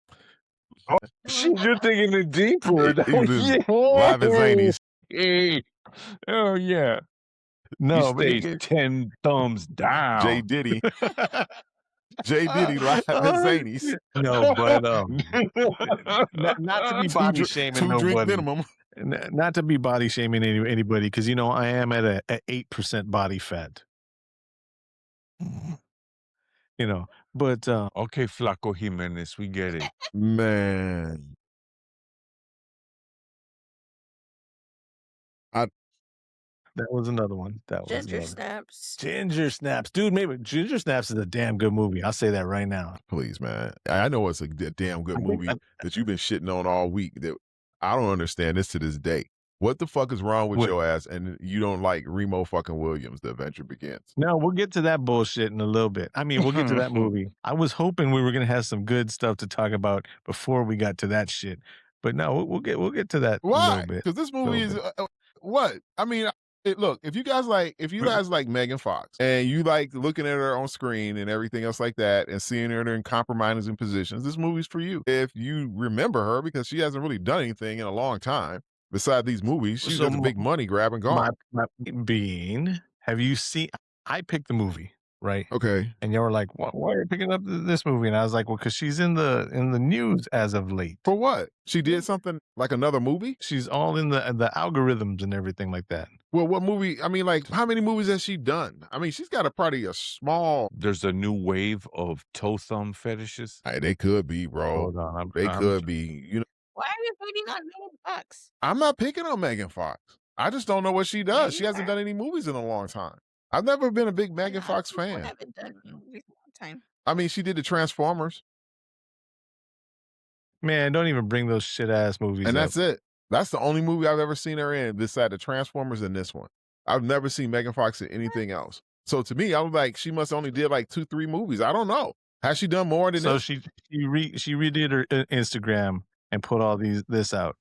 Speaker 3: Oh, shit, you're thinking the deeper.
Speaker 2: He was live and zany.
Speaker 3: Hey. Oh, yeah.
Speaker 1: No,
Speaker 3: He
Speaker 1: but
Speaker 3: stays 10 thumbs down.
Speaker 2: J Diddy. J Diddy live and zany.
Speaker 1: no, but not to be body shaming
Speaker 2: Two drink
Speaker 1: nobody.
Speaker 2: minimum.
Speaker 1: Not to be body shaming anybody, because I am at a 8% body fat. But
Speaker 3: Okay, Flaco Jimenez, we get it.
Speaker 2: Man.
Speaker 1: that was another one.
Speaker 4: Ginger snaps.
Speaker 1: Ginger Snaps, dude. Maybe Ginger Snaps is a damn good movie. I'll say that right now.
Speaker 2: Please, man. I know it's a damn good
Speaker 1: I think-
Speaker 2: movie that you've been shitting on all week. That I don't understand this to this day. What the fuck is wrong with
Speaker 1: What?
Speaker 2: your ass? And you don't like Remo fucking Williams, The Adventure Begins.
Speaker 1: No, we'll get to that bullshit in a little bit. I mean, we'll get to that movie. I was hoping we were gonna have some good stuff to talk about before we got to that shit. But no, we'll get to that a
Speaker 2: Why?
Speaker 1: little bit.
Speaker 2: Because this movie is what? I mean, look, if you guys like Megan Fox and you like looking at her on screen and everything else like that and seeing her in compromising positions, this movie's for you. If you remember her, because she hasn't really done anything in a long time besides these movies, she
Speaker 1: So
Speaker 2: does a big money grab and gone.
Speaker 1: My being, have you seen? I picked the movie, right?
Speaker 2: Okay.
Speaker 1: And you were like, "Why are you picking up this movie?" And I was like, "Well, because she's in the news as of late.
Speaker 2: For what? She did something like another movie?
Speaker 1: She's all in the algorithms and everything like that."
Speaker 2: Well, what movie? I mean, like, how many movies has she done? I mean, she's got probably a small.
Speaker 3: There's a new wave of toe thumb fetishes.
Speaker 2: Hey, they could be, bro.
Speaker 1: Hold on,
Speaker 2: They could be.
Speaker 4: Why are you putting on Megan Fox?
Speaker 2: I'm not picking on Megan Fox. I just don't know what she does.
Speaker 4: Yeah,
Speaker 2: She
Speaker 4: you
Speaker 2: hasn't
Speaker 4: are.
Speaker 2: done any movies in a long time. I've never been a big Megan Fox
Speaker 4: People
Speaker 2: fan.
Speaker 4: haven't done movies in a long time.
Speaker 2: I mean, she did the Transformers,
Speaker 1: Man, don't even bring those shit ass movies.
Speaker 2: and
Speaker 1: up.
Speaker 2: that's it. That's the only movie I've ever seen her in, besides the Transformers and this one. I've never seen Megan Fox in anything else. So to me, I was like, she must only did like 2-3 movies. I don't know. Has she done more than
Speaker 1: So
Speaker 2: this?
Speaker 1: she redid her Instagram and put all this out,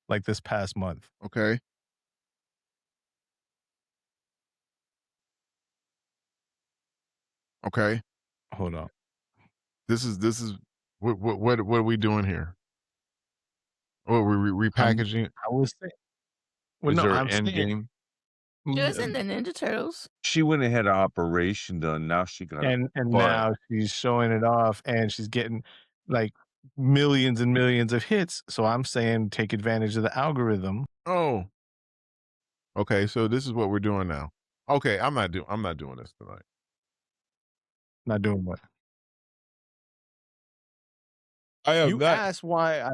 Speaker 1: like this past month.
Speaker 2: Okay. Okay.
Speaker 1: Hold on.
Speaker 2: This is what are we doing here? Oh, we're repackaging.
Speaker 1: I was saying. Well,
Speaker 3: Is
Speaker 1: no,
Speaker 3: there
Speaker 1: I'm
Speaker 3: an end
Speaker 1: saying.
Speaker 3: game?
Speaker 4: She was in the Ninja Turtles.
Speaker 3: She went and had an operation done. Now she got
Speaker 1: And
Speaker 3: but-
Speaker 1: now she's showing it off, and she's getting like millions and millions of hits. So I'm saying take advantage of the algorithm.
Speaker 2: Oh. Okay, so this is what we're doing now. Okay, I'm not doing this tonight.
Speaker 1: Not doing what?
Speaker 2: I am
Speaker 1: You asked why I.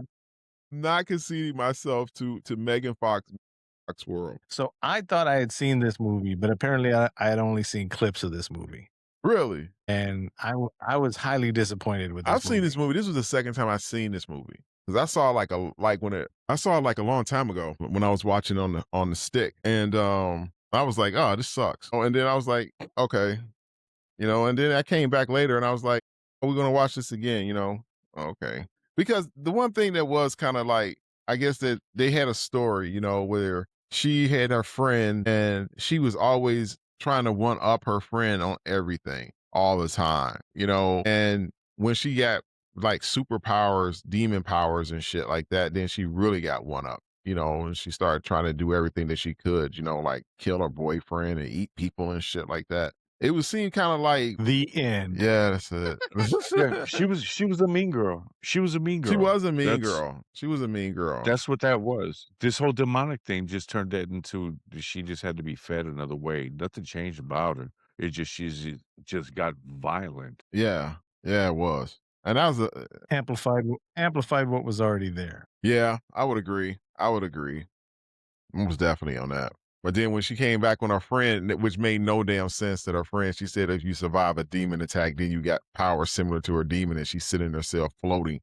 Speaker 2: not conceding myself to Megan Fox world.
Speaker 1: So I thought I had seen this movie, but apparently I had only seen clips of this movie,
Speaker 2: Really?
Speaker 1: and I was highly disappointed with this.
Speaker 2: I've seen this movie. This was the second time I've seen this movie. Because I saw I saw it a long time ago when I was watching on the stick. And I was like, oh, this sucks. Oh, and then I was like, okay. And then I came back later and I was like, oh, we're gonna watch this again, Okay. Because the one thing that was kind of like, I guess that they had a story, where she had her friend and she was always trying to one up her friend on everything all the time, and when she got like superpowers, demon powers and shit like that, then she really got one up, and she started trying to do everything that she could, like kill her boyfriend and eat people and shit like that. It would seem kind of like
Speaker 1: The end.
Speaker 2: Yeah, that's it.
Speaker 3: Yeah, she was a mean girl. She was a mean girl.
Speaker 2: She was a mean
Speaker 3: That's
Speaker 2: girl. She was a mean girl.
Speaker 3: That's what that was. This whole demonic thing just turned that into she just had to be fed another way. Nothing changed about her. It just just got violent.
Speaker 2: Yeah, it was, and that was
Speaker 1: amplified what was already there.
Speaker 2: Yeah, I would agree. Most definitely on that. But then when she came back on her friend, which made no damn sense that her friend, she said if you survive a demon attack, then you got power similar to her demon, and she's sitting herself floating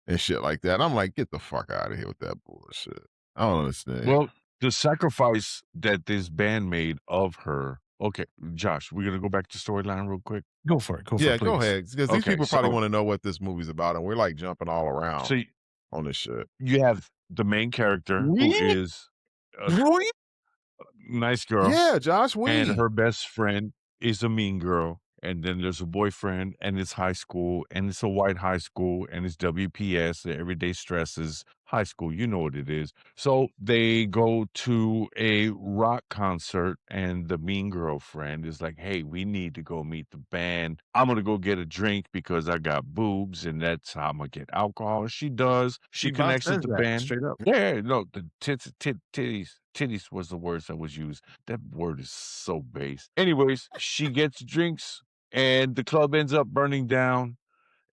Speaker 2: and shit like that. And I'm like, get the fuck out of here with that bullshit. I don't understand.
Speaker 3: Well, the sacrifice that this band made of her. Okay, Josh, we're gonna go back to storyline real quick.
Speaker 1: Go for it. Go
Speaker 2: ahead, because these people probably
Speaker 3: so-
Speaker 2: want to know what this movie's about, and we're like jumping all around
Speaker 3: So
Speaker 2: on this shit.
Speaker 3: you have the main character who is a nice girl.
Speaker 2: Yeah, Josh,
Speaker 3: And her best friend is a mean girl. And then there's a boyfriend, and it's high school, and it's a white high school, and it's WPS, the everyday stresses high school. You know what it is. So they go to a rock concert, and the mean girlfriend is like, hey, we need to go meet the band. I'm going to go get a drink because I got boobs, and that's how I'm going to get alcohol. And she does. She
Speaker 1: Bob
Speaker 3: connects with
Speaker 1: says
Speaker 3: the
Speaker 1: that,
Speaker 3: band.
Speaker 1: straight up.
Speaker 3: Yeah, no, the titties was the words that was used. That word is so base. Anyways, she gets drinks and the club ends up burning down.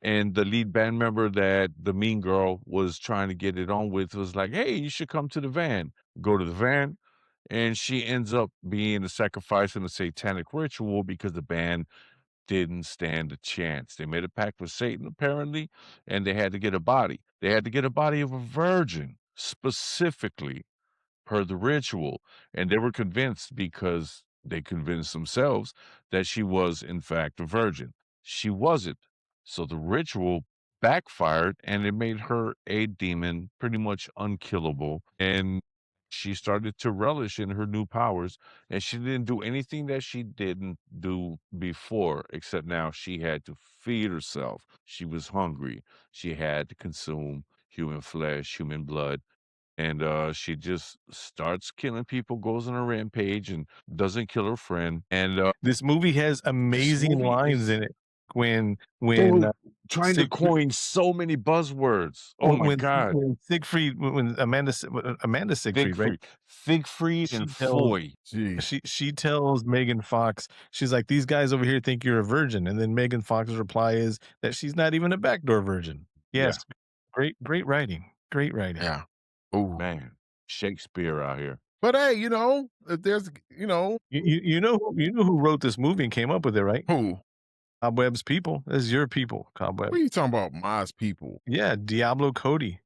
Speaker 3: And the lead band member that the mean girl was trying to get it on with was like, hey, you should come to the van. Go to the van. And she ends up being a sacrifice in a satanic ritual because the band didn't stand a chance. They made a pact with Satan, apparently, and they had to get a body. They had to get a body of a virgin, specifically per the ritual. And they were convinced because they convinced themselves that she was, in fact, a virgin. She wasn't. So the ritual backfired and it made her a demon, pretty much unkillable. And she started to relish in her new powers. And she didn't do anything that she didn't do before, except now she had to feed herself. She was hungry. She had to consume human flesh, human blood, and she just starts killing people, goes on a rampage, and doesn't kill her friend. And
Speaker 1: This movie has amazing
Speaker 3: movie
Speaker 1: lines
Speaker 3: is-
Speaker 1: in it. When
Speaker 3: trying to
Speaker 1: Siegfried-
Speaker 3: coin so many buzzwords. Oh my god!
Speaker 1: when Siegfried, when Amanda Seyfried, right?
Speaker 3: Siegfried and Foy.
Speaker 1: She tells Megan Fox, she's like, these guys over here think you're a virgin, and then Megan Fox's reply is that she's not even a backdoor virgin. Yes, great writing, great writing.
Speaker 2: Yeah. Oh
Speaker 3: Man, Shakespeare out here.
Speaker 2: But hey, if there's
Speaker 1: You know who wrote this movie and came up with it, right?
Speaker 2: who?
Speaker 1: Cobweb's people. This is your people, Cobweb.
Speaker 2: What are you talking about? Ma's people.
Speaker 1: Yeah, Diablo Cody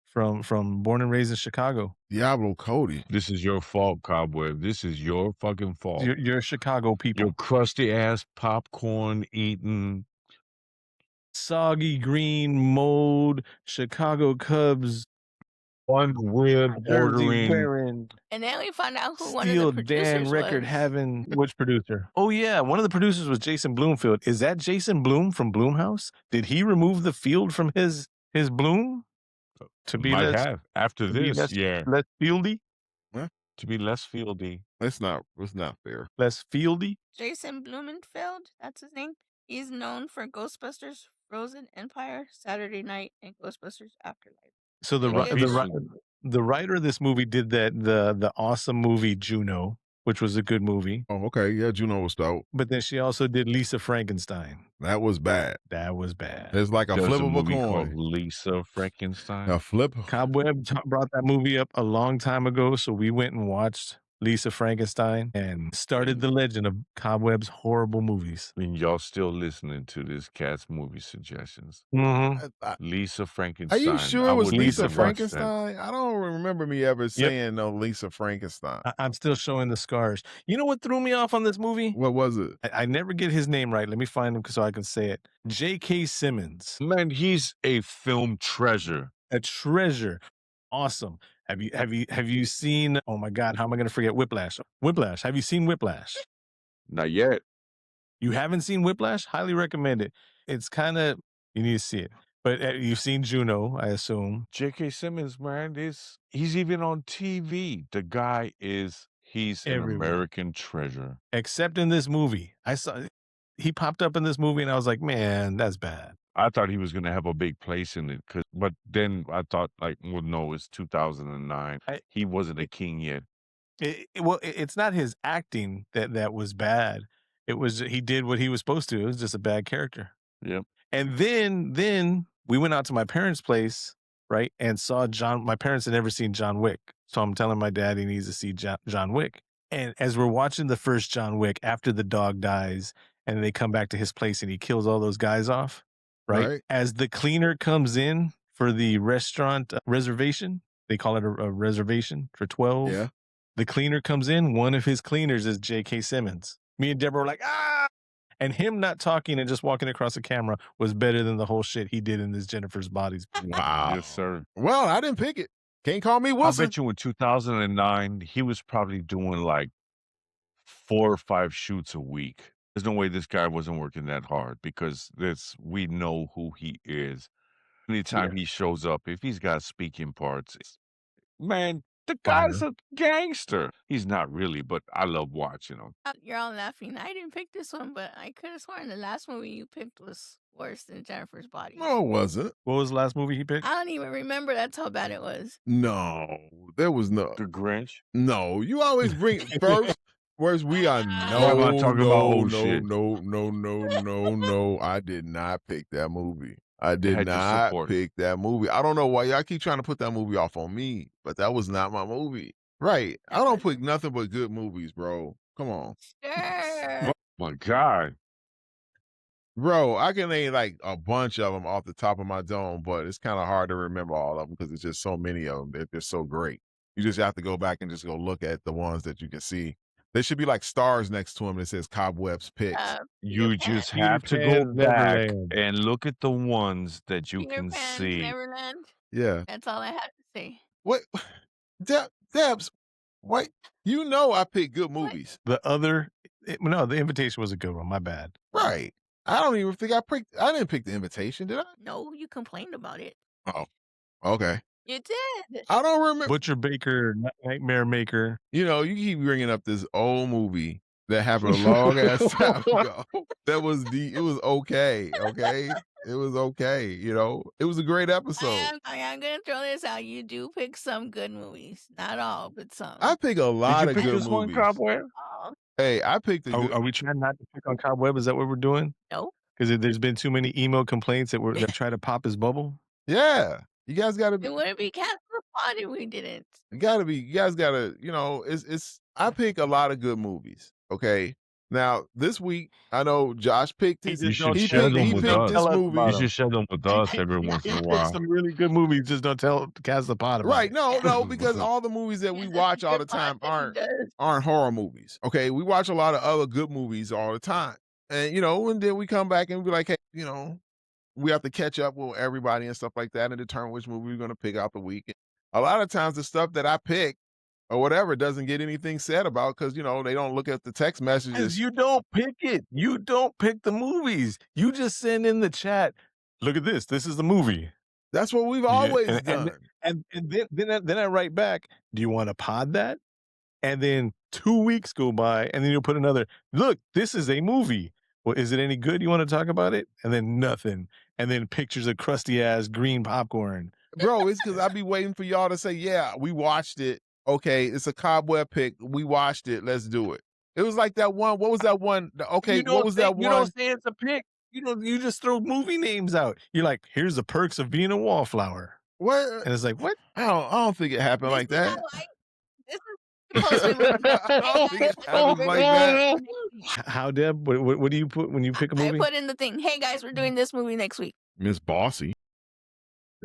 Speaker 1: from Born and Raised in Chicago.
Speaker 2: Diablo Cody.
Speaker 3: This is your fault, Cobweb. This is your fucking fault.
Speaker 1: Your Chicago people.
Speaker 3: Your crusty ass popcorn eating.
Speaker 1: Soggy green mold Chicago Cubs
Speaker 3: One rib
Speaker 1: jersey
Speaker 3: ordering.
Speaker 1: wearing
Speaker 4: And then we found out who one of
Speaker 1: Steel
Speaker 4: the
Speaker 1: Dan
Speaker 4: producers
Speaker 1: record
Speaker 4: was.
Speaker 1: having which producer? Oh yeah, one of the producers was Jason Bloomfield. Is that Jason Bloom from Bloomhouse? Did he remove the field from his bloom to be
Speaker 3: Might
Speaker 1: less
Speaker 3: have after
Speaker 1: to be
Speaker 3: this,
Speaker 1: less,
Speaker 3: yeah,
Speaker 1: less fieldy?
Speaker 3: to be less fieldy.
Speaker 2: It's not fair.
Speaker 1: Less fieldy?
Speaker 4: Jason Blumenfeld, that's his name. He's known for Ghostbusters, Frozen Empire, Saturday Night, and Ghostbusters Afterlife.
Speaker 1: So
Speaker 3: Jason-
Speaker 1: the writer of this movie did the awesome movie Juno, which was a good movie.
Speaker 2: Oh, okay. Yeah, Juno was dope.
Speaker 1: But then she also did Lisa Frankenstein.
Speaker 2: That was bad.
Speaker 1: That was bad.
Speaker 2: It's like a
Speaker 3: There's
Speaker 2: flip of a
Speaker 3: movie called
Speaker 2: coin.
Speaker 3: Lisa Frankenstein.
Speaker 2: A flip.
Speaker 1: Cobweb brought that movie up a long time ago, so we went and watched Lisa Frankenstein and started the legend of Cobweb's horrible movies.
Speaker 3: And y'all still listening to this cat's movie suggestions.
Speaker 1: Mm-hmm.
Speaker 3: Lisa
Speaker 2: Are
Speaker 3: Frankenstein.
Speaker 2: you sure
Speaker 3: I
Speaker 2: it was
Speaker 3: would
Speaker 2: Lisa
Speaker 3: watch that.
Speaker 2: Frankenstein? I don't remember me ever saying no Lisa Frankenstein.
Speaker 1: I'm still showing the scars. You know what threw me off on this movie?
Speaker 2: What was it?
Speaker 1: I never get his name right. Let me find him so I can say it. J.K. Simmons.
Speaker 3: Man, he's a film treasure.
Speaker 1: A treasure. Awesome. Have you seen, oh my God, how am I going to forget Whiplash? Whiplash. Have you seen Whiplash?
Speaker 3: Not yet.
Speaker 1: You haven't seen Whiplash? Highly recommend it. It's kind of, you need to see it. But you've seen Juno, I assume.
Speaker 3: J.K. Simmons, man, he's even on TV. The guy is He's an
Speaker 1: Everywhere.
Speaker 3: American treasure.
Speaker 1: Except in this movie. He popped up in this movie and I was like, man, that's bad.
Speaker 3: I thought he was gonna have a big place in it, but then I thought, like, well, no, it's 2009. He wasn't a king yet.
Speaker 1: It's not his acting that was bad. It was he did what he was supposed to. It was just a bad character.
Speaker 3: Yep.
Speaker 1: And then we went out to my parents' place, right, and saw John. My parents had never seen John Wick, so I'm telling my dad he needs to see John Wick. And as we're watching the first John Wick, after the dog dies, and they come back to his place and he kills all those guys off, right? As the cleaner comes in for the restaurant reservation, they call it a reservation for 12.
Speaker 2: Yeah.
Speaker 1: The cleaner comes in. One of his cleaners is J.K. Simmons. Me and Deborah were like, ah! And him not talking and just walking across the camera was better than the whole shit he did in this Jennifer's Bodies.
Speaker 2: Wow.
Speaker 3: Yes, sir.
Speaker 2: Well, I didn't pick it. Can't call me
Speaker 3: I
Speaker 2: Wilson.
Speaker 3: bet you in 2009, he was probably doing like 4 or 5 shoots a week. There's no way this guy wasn't working that hard because we know who he is. Anytime he shows up, if he's got speaking parts, man, the guy's a gangster. He's not really, but I love watching him.
Speaker 4: You're all laughing. I didn't pick this one, but I could have sworn the last movie you picked was worse than Jennifer's Body.
Speaker 2: No, it wasn't.
Speaker 1: What was the last movie he picked?
Speaker 4: I don't even remember. That's how bad it was.
Speaker 2: No, there was no.
Speaker 3: The Grinch?
Speaker 2: No, you always bring first. Whereas we are
Speaker 3: I'm not talking about old shit.
Speaker 2: No. I did not pick that movie. I did
Speaker 3: had your
Speaker 2: not
Speaker 3: support.
Speaker 2: pick that movie. I don't know why y'all keep trying to put that movie off on me, but that was not my movie. Right. I don't pick nothing but good movies, bro. Come on.
Speaker 4: Sure.
Speaker 3: Oh my God.
Speaker 2: Bro, I can name like a bunch of them off the top of my dome, but it's kind of hard to remember all of them because there's just so many of them. They're just so great. You just have to go back and just go look at the ones that you can see. There should be like stars next to them that says Cobweb's picks.
Speaker 3: You just have to
Speaker 1: Peter
Speaker 3: go
Speaker 1: Pan,
Speaker 3: back
Speaker 1: Neverland.
Speaker 3: and look at the ones that you
Speaker 4: Peter
Speaker 3: can
Speaker 4: Pan,
Speaker 3: see.
Speaker 4: Neverland.
Speaker 2: Yeah.
Speaker 4: That's all I have to say.
Speaker 2: What? Debs, what? You know I pick good movies.
Speaker 1: The Invitation was a good one. My bad.
Speaker 2: Right. I don't even think I didn't pick The Invitation, did I?
Speaker 4: No, you complained about it.
Speaker 2: Oh, okay.
Speaker 4: You did.
Speaker 2: I don't remember.
Speaker 1: Butcher Baker, Nightmare Maker.
Speaker 2: You know, you keep bringing up this old movie that happened a long ass time ago. It was okay. Okay. It was okay. You know, it was a great episode.
Speaker 4: I am going to throw this out. You do pick some good movies. Not all, but some.
Speaker 2: I pick a lot of
Speaker 3: Did you
Speaker 2: good
Speaker 3: pick this one,
Speaker 2: movies.
Speaker 3: Cobweb?
Speaker 4: Oh,
Speaker 2: Hey, I picked a good.
Speaker 1: Are we trying not to pick on Cobweb? Is that what we're doing?
Speaker 4: no.
Speaker 1: Because there's been too many emo complaints that try to pop his bubble.
Speaker 2: Yeah. You guys got to be.
Speaker 4: It wouldn't be Cast the Pod if we didn't.
Speaker 2: You guys gotta, you know, I pick a lot of good movies. Okay. Now this week, I know Josh picked his.
Speaker 3: You should
Speaker 2: He
Speaker 3: share
Speaker 2: picked
Speaker 3: them with
Speaker 2: this
Speaker 3: us.
Speaker 2: movie.
Speaker 3: You should share them with us every once in a while.
Speaker 1: Some really good movies. Just don't cast the pot about
Speaker 2: Right.
Speaker 1: it.
Speaker 2: No, because all the movies that we watch all the time aren't horror movies. Okay. We watch a lot of other good movies all the time. And you know, and then we come back and be like, hey, you know, we have to catch up with everybody and stuff like that and determine which movie we're gonna pick out the week. A lot of times the stuff that I pick or whatever doesn't get anything said about because you know they don't look at the text messages.
Speaker 1: You don't pick it. You don't pick the movies. You just send in the chat. Look at this. This is the movie.
Speaker 2: That's what we've always done.
Speaker 1: And then I write back. Do you want to pod that? And then 2 weeks go by, and then you'll put another. Look, this is a movie. Well, is it any good? You want to talk about it? And then nothing. And then pictures of crusty ass green popcorn.
Speaker 2: Bro, it's because I be waiting for y'all to say, yeah, we watched it. Okay, it's a Cobweb pick. We watched it. Let's do it. It was like that one. What was that one? Okay, what was that one?
Speaker 1: You don't say it's a pick. You just throw movie names out. You're like, here's the perks of being a wallflower.
Speaker 2: What?
Speaker 1: And it's like, what?
Speaker 2: I don't think it happened like that.
Speaker 4: This is supposed to be
Speaker 2: I don't think it happened like that.
Speaker 1: How, Deb? What do you put when you pick a
Speaker 4: I
Speaker 1: movie?
Speaker 4: put in the thing. Hey guys, we're doing this movie next week.
Speaker 2: Miss Bossy.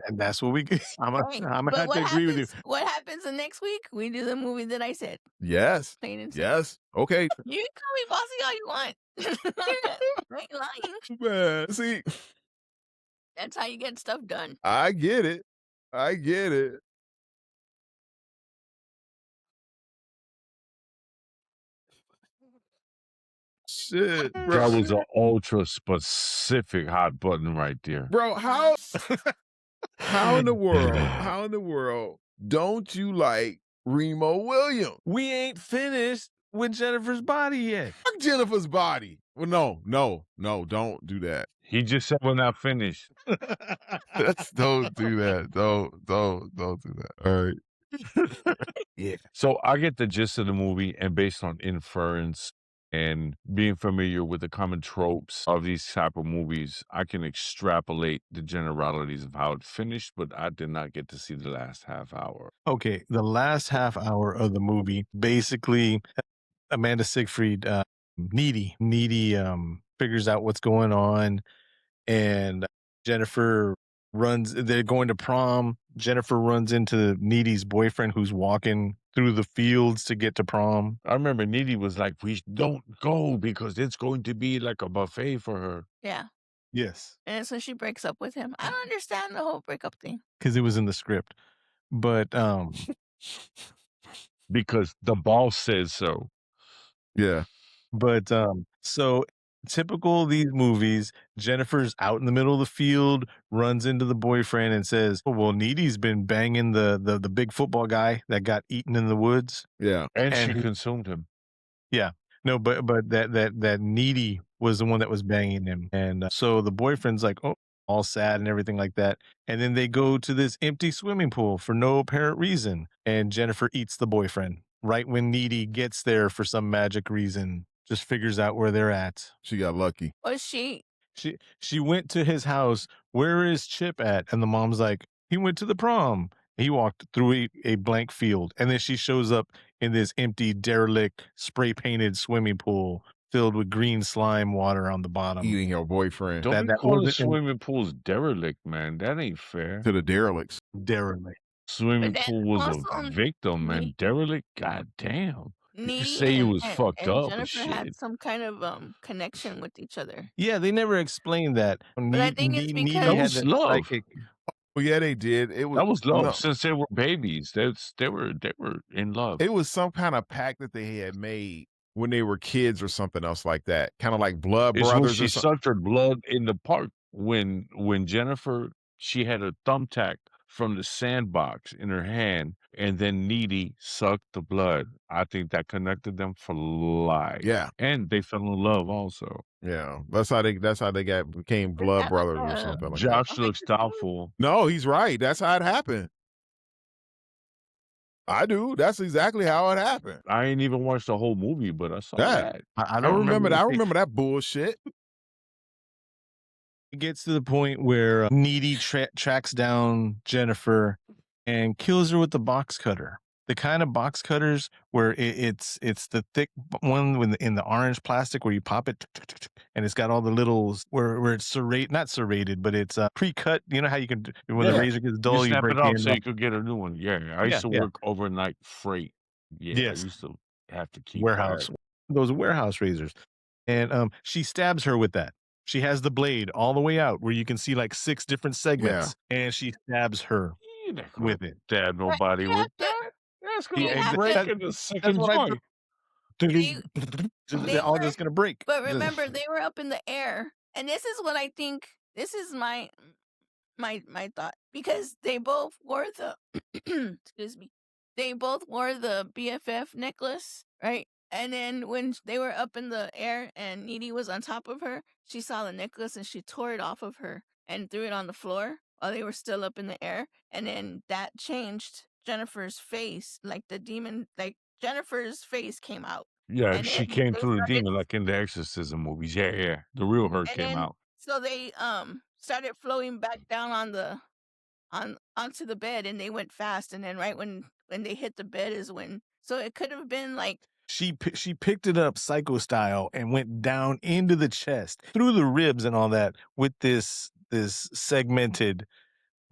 Speaker 1: And that's what we. I'm
Speaker 4: Right.
Speaker 1: gonna
Speaker 4: But
Speaker 1: have to
Speaker 4: what
Speaker 1: agree with you.
Speaker 4: happens- What happens the next week? We do the movie that I said.
Speaker 2: Yes.
Speaker 4: Plain and simple.
Speaker 2: Yes. Okay.
Speaker 4: You can call me bossy all you want. I ain't lying.
Speaker 2: Man, see,
Speaker 4: That's how you get stuff done.
Speaker 2: I get it. I get it. Shit,
Speaker 3: That
Speaker 2: bro.
Speaker 3: was an ultra specific hot button right there.
Speaker 2: Bro, how in the world don't you like Remo Williams.
Speaker 1: We ain't finished with Jennifer's body yet.
Speaker 2: Fuck Jennifer's body. Well, no, don't do that.
Speaker 3: He just said we're not finished.
Speaker 2: Don't do that. Don't do that. All right.
Speaker 3: Yeah. So I get the gist of the movie, and based on inference and being familiar with the common tropes of these type of movies, I can extrapolate the generalities of how it finished, but I did not get to see the last half hour.
Speaker 1: Okay, the last half hour of the movie, basically, Amanda Seyfried, Needy, figures out what's going on, and Jennifer they're going to prom. Jennifer runs into Needy's boyfriend who's walking through the fields to get to prom.
Speaker 3: I remember Needy was like, we don't go because it's going to be like a buffet for her.
Speaker 4: Yeah.
Speaker 1: Yes.
Speaker 4: And so she breaks up with him. I don't understand the whole breakup thing.
Speaker 1: Because it was in the script. But
Speaker 3: because the boss says so.
Speaker 2: Yeah.
Speaker 1: But so typical of these movies, Jennifer's out in the middle of the field, runs into the boyfriend and says, "Oh, well, Needy's been banging the big football guy that got eaten in the woods."
Speaker 2: Yeah.
Speaker 3: And she consumed him.
Speaker 1: Yeah. No, but that Needy was the one that was banging him. And so the boyfriend's like, "Oh," all sad and everything like that. And then they go to this empty swimming pool for no apparent reason. And Jennifer eats the boyfriend right when Needy gets there for some magic reason. Just figures out where they're at.
Speaker 2: She got lucky.
Speaker 4: Was she?
Speaker 1: She went to his house. Where is Chip at? And the mom's like, he went to the prom. He walked through a blank field. And then she shows up in this empty, derelict, spray painted swimming pool filled with green slime water on the bottom.
Speaker 2: Eating your boyfriend.
Speaker 3: Don't be calling swimming pools derelict, man. That ain't fair.
Speaker 2: To the derelicts.
Speaker 1: Derelict.
Speaker 3: Swimming pool was a victim, man. Derelict, goddamn. You say he was fucked up.
Speaker 4: Jennifer
Speaker 3: Shit.
Speaker 4: had some kind of connection with each other.
Speaker 1: Yeah, they never explained that.
Speaker 4: But I think it's because
Speaker 3: that was love.
Speaker 2: Oh yeah, they did. It was
Speaker 3: that was love since they were babies. They were in love.
Speaker 2: It was some kind of pact that they had made when they were kids or something else like that. Kind of like blood
Speaker 3: It's
Speaker 2: brothers.
Speaker 3: when she sucked her blood in the park. When Jennifer, she had a thumbtack from the sandbox in her hand, and then Needy sucked the blood. I think that connected them for life.
Speaker 2: Yeah.
Speaker 3: And they fell in love also.
Speaker 2: Yeah. That's how they became blood brothers or something like
Speaker 3: Josh
Speaker 2: that.
Speaker 3: looks doubtful.
Speaker 2: No, he's right. That's how it happened. I do. That's exactly how it happened.
Speaker 3: I ain't even watched the whole movie, but I saw that.
Speaker 1: I
Speaker 2: don't remember that. I remember that bullshit.
Speaker 1: It gets to the point where Needy tracks down Jennifer and kills her with the box cutter. The kind of box cutters where it's the thick one in the orange plastic where you pop it and it's got all the little where it's not serrated, but it's pre-cut. You know how you can when the razor gets dull,
Speaker 3: you snap
Speaker 1: break
Speaker 3: it off
Speaker 1: the
Speaker 3: so
Speaker 1: end
Speaker 3: you could get a new one. Yeah, I used to work overnight freight. Yeah,
Speaker 1: yes.
Speaker 3: I used to have to keep
Speaker 1: warehouse those warehouse razors, and she stabs her with that. She has the blade all the way out where you can see like 6 different segments, and she stabs her with it.
Speaker 3: Stab nobody with that. That's gonna break in the second joint.
Speaker 1: They're all just gonna break.
Speaker 4: But remember, they were up in the air, and this is what I think. This is my thought, because they both wore the excuse me. They both wore the BFF necklace, right? And then when they were up in the air and Needy was on top of her, she saw the necklace and she tore it off of her and threw it on the floor while they were still up in the air. And then that changed Jennifer's face, like the demon, like Jennifer's face came out.
Speaker 3: Yeah, she came through the demon like in the exorcism movies. Yeah. The real her came out.
Speaker 4: So they started floating back down onto the bed, and they went fast. And then right when they hit the bed is when, so it could have been like
Speaker 1: she picked it up psycho style and went down into the chest through the ribs and all that with this segmented.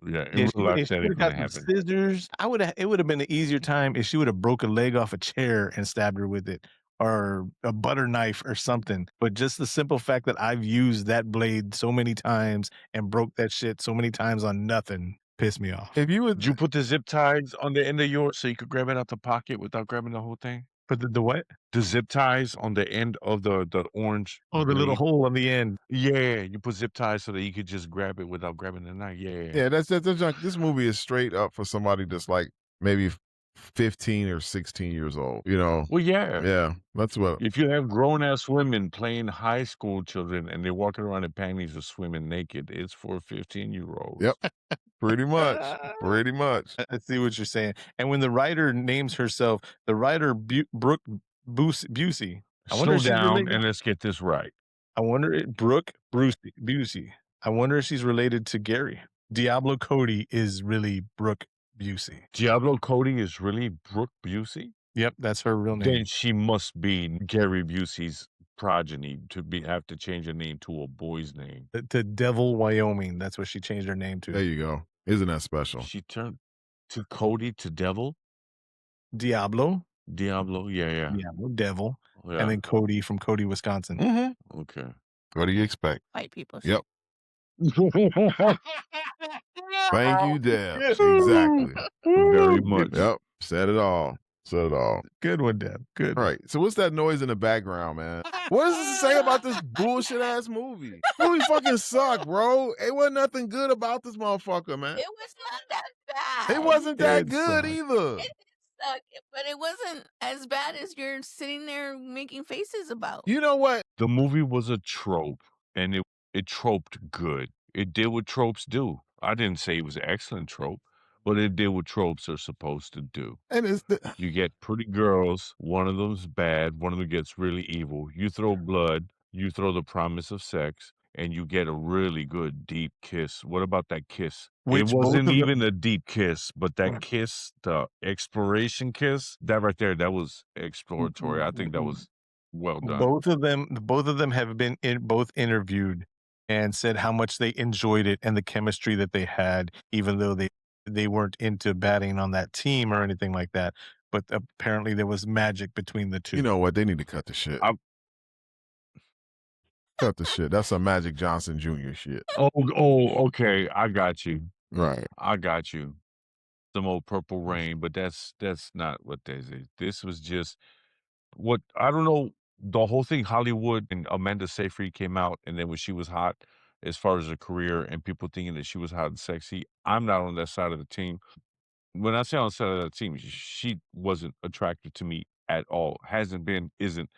Speaker 3: Yeah, in real life that ain't gonna happen.
Speaker 1: Scissors. It would have been an easier time if she would have broke a leg off a chair and stabbed her with it, or a butter knife or something. But just the simple fact that I've used that blade so many times and broke that shit so many times on nothing pissed me off.
Speaker 3: Did you put the zip ties on the end of yours so you could grab it out the pocket without grabbing the whole thing?
Speaker 1: Put the what?
Speaker 3: The zip ties on the end of the orange.
Speaker 1: Oh, the little hole on the end.
Speaker 3: Yeah, you put zip ties so that you could just grab it without grabbing the knife. Yeah.
Speaker 2: Yeah, that's this movie is straight up for somebody that's like maybe 15 or 16 years old, you know?
Speaker 3: Well, yeah.
Speaker 2: Yeah, that's what.
Speaker 3: If you have grown-ass women playing high school children and they're walking around in panties or swimming naked, it's for 15-year-olds.
Speaker 2: Yep. Pretty much. Pretty much.
Speaker 1: I see what you're saying. And when the writer names herself, the writer Brooke Busey. I wonder
Speaker 3: Slow
Speaker 1: if she's
Speaker 3: down
Speaker 1: related.
Speaker 3: and let's get this right.
Speaker 1: I wonder Brooke Busey. I wonder if she's related to Gary. Diablo Cody is really Brooke Busey.
Speaker 3: Diablo Cody is really Brooke Busey?
Speaker 1: Yep, that's her real name.
Speaker 3: Then she must be Gary Busey's progeny have to change her name to a boy's name.
Speaker 1: To Devil, Wyoming. That's what she changed her name to.
Speaker 2: There you go. Isn't that special?
Speaker 3: She turned to Cody to Devil?
Speaker 1: Diablo,
Speaker 3: yeah.
Speaker 1: Diablo, Devil,
Speaker 3: Yeah.
Speaker 1: and then Cody from Cody, Wisconsin.
Speaker 2: Mm-hmm.
Speaker 3: Okay.
Speaker 2: What do you expect?
Speaker 4: White people.
Speaker 2: Yep. Thank you, Deb. Exactly.
Speaker 3: Very much.
Speaker 2: Yep. Said it all. Said it all.
Speaker 1: Good one, Deb. Good.
Speaker 2: All right. So what's that noise in the background, man? What does this say about this bullshit ass movie? Movie fucking sucked, bro. It wasn't nothing good about this motherfucker, man.
Speaker 4: It was not that bad.
Speaker 2: It wasn't that
Speaker 1: It
Speaker 2: good
Speaker 1: sucked.
Speaker 4: It
Speaker 2: either.
Speaker 4: did suck, but it wasn't as bad as you're sitting there making faces about.
Speaker 2: You know what?
Speaker 3: The movie was a trope, and it troped good. It did what tropes do. I didn't say it was an excellent trope, but it did what tropes are supposed to do.
Speaker 2: And it's
Speaker 3: You get pretty girls, one of them's bad, one of them gets really evil. You throw blood, you throw the promise of sex, and you get a really good deep kiss. What about that kiss?
Speaker 1: Which
Speaker 3: It
Speaker 1: both
Speaker 3: wasn't
Speaker 1: of them-
Speaker 3: even a deep kiss, but that kiss, the exploration kiss, that right there, that was exploratory. I think that was well done.
Speaker 1: Both of them have been both interviewed and said how much they enjoyed it and the chemistry that they had, even though they weren't into batting on that team or anything like that. But apparently there was magic between the two.
Speaker 2: You know what? They need to cut the shit. Cut the shit. That's some Magic Johnson Jr. shit.
Speaker 3: Oh, okay. I got you.
Speaker 2: Right.
Speaker 3: I got you. Some old Purple Rain, but that's not what this is. This was just what I don't know. The whole thing, Hollywood and Amanda Seyfried came out, and then when she was hot, as far as her career, and people thinking that she was hot and sexy. I'm not on that side of the team. When I say on the side of the team, she wasn't attractive to me at all. Hasn't been, isn't.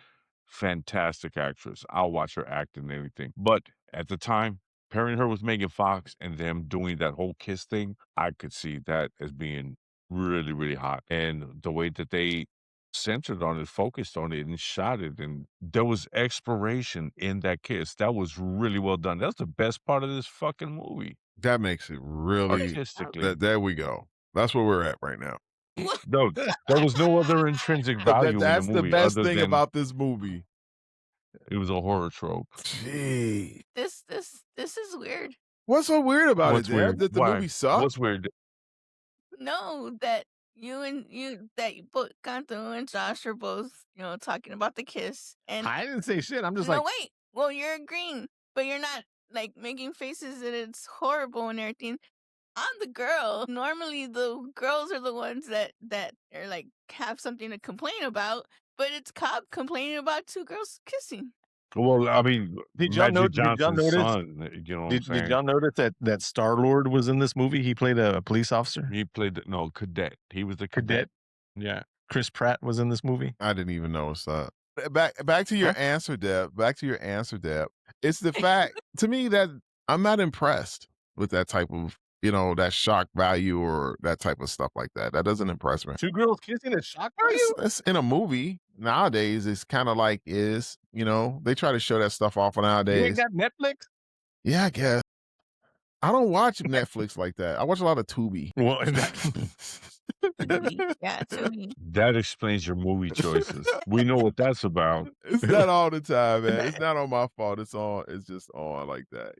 Speaker 3: Fantastic actress. I'll watch her act and everything. But at the time, pairing her with Megan Fox and them doing that whole kiss thing, I could see that as being really, really hot. And the way that they centered on it, focused on it, and shot it, and there was exploration in that kiss. That was really well done. That's the best part of this fucking movie.
Speaker 2: That makes it really.
Speaker 3: Artistically.
Speaker 2: There we go. That's where we're at right now.
Speaker 3: No, there was no other intrinsic value
Speaker 2: That's
Speaker 3: in the
Speaker 2: the
Speaker 3: movie.
Speaker 2: best
Speaker 3: other
Speaker 2: thing
Speaker 3: than
Speaker 2: about this movie.
Speaker 3: it was a horror trope.
Speaker 2: Gee.
Speaker 4: This is weird.
Speaker 2: What's so weird about
Speaker 3: What's
Speaker 2: it, Deb?
Speaker 3: weird?
Speaker 2: That the
Speaker 3: Why?
Speaker 2: movie sucked?
Speaker 3: What's weird?
Speaker 4: No, that you both Cantu and Josh are both, talking about the kiss. And
Speaker 1: I didn't say shit. I'm just
Speaker 4: no,
Speaker 1: like,
Speaker 4: wait. Well, you're agreeing, but you're not like making faces that it's horrible and everything. I'm the girl. Normally, the girls are the ones that are like have something to complain about, but it's Cobb complaining about two girls kissing.
Speaker 3: Well, I mean,
Speaker 1: Did y'all
Speaker 3: Magic Johnson's
Speaker 1: notice-
Speaker 3: son. You know what I'm
Speaker 1: did
Speaker 3: saying?
Speaker 1: y'all notice that Star-Lord was in this movie? He played a police officer.
Speaker 3: He played cadet. He was the
Speaker 1: Cadet.
Speaker 3: Yeah.
Speaker 1: Chris Pratt was in this movie.
Speaker 2: I didn't even notice that. Back to your answer, Deb. Back to your answer, Deb. It's the fact to me that I'm not impressed with that type of, that shock value or that type of stuff like that. That doesn't impress me.
Speaker 1: Two girls kissing at shock value?
Speaker 2: That's in a movie nowadays. It's kind of like they try to show that stuff off
Speaker 1: You
Speaker 2: nowadays.
Speaker 1: ain't got Netflix?
Speaker 2: Yeah, I guess. I don't watch Netflix like that. I watch a lot of Tubi.
Speaker 1: Well,
Speaker 4: Yeah, to me.
Speaker 3: That explains your movie choices. We know what that's about.
Speaker 2: It's not all the time, man. It's not on my fault. It's just on like that,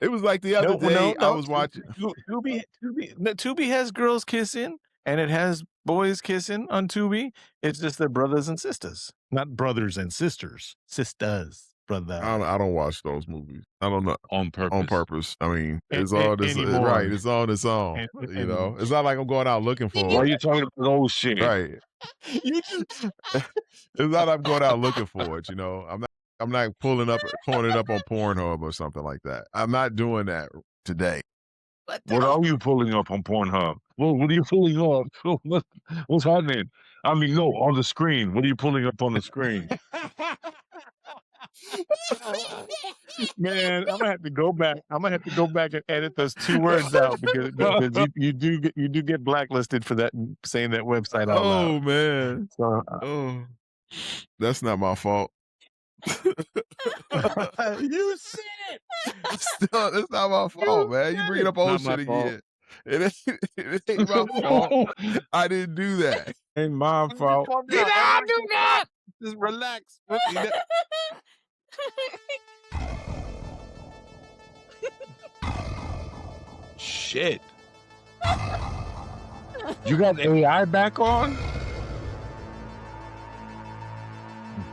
Speaker 2: It was like the other day I was watching.
Speaker 1: Tubi has girls kissing and it has boys kissing on Tubi. It's just they're brothers and sisters, not brothers and sisters. Sisters, brother.
Speaker 2: I don't watch those movies. I don't know.
Speaker 3: On purpose.
Speaker 2: On purpose. I mean, it's
Speaker 1: And-
Speaker 2: all this
Speaker 1: anymore.
Speaker 2: right. It's on its own.
Speaker 1: And-
Speaker 2: It's not like I'm going out looking for
Speaker 3: Why are
Speaker 2: it.
Speaker 3: you talking about old shit?
Speaker 2: Right. It's not I'm going out looking for it. I'm not pulling up on Pornhub or something like that. I'm not doing that today.
Speaker 4: What the
Speaker 3: What
Speaker 4: hell?
Speaker 3: are you pulling up on Pornhub? Well, what are you pulling up? What's happening? I mean, no, on the screen. What are you pulling up on the screen?
Speaker 1: Man, I'm gonna have to go back. I'm gonna have to go back and edit those 2 words out because you do get blacklisted for that saying that website out loud.
Speaker 2: Oh man.
Speaker 1: So
Speaker 2: Oh, that's not my fault.
Speaker 1: you said it.
Speaker 2: Still, that's not my fault, man. You bringing up old
Speaker 1: Not my
Speaker 2: shit
Speaker 1: fault.
Speaker 2: again. It ain't my fault. I didn't do that.
Speaker 3: Ain't my fault.
Speaker 1: Did I do that? Just relax.
Speaker 3: Shit. You got AI back on?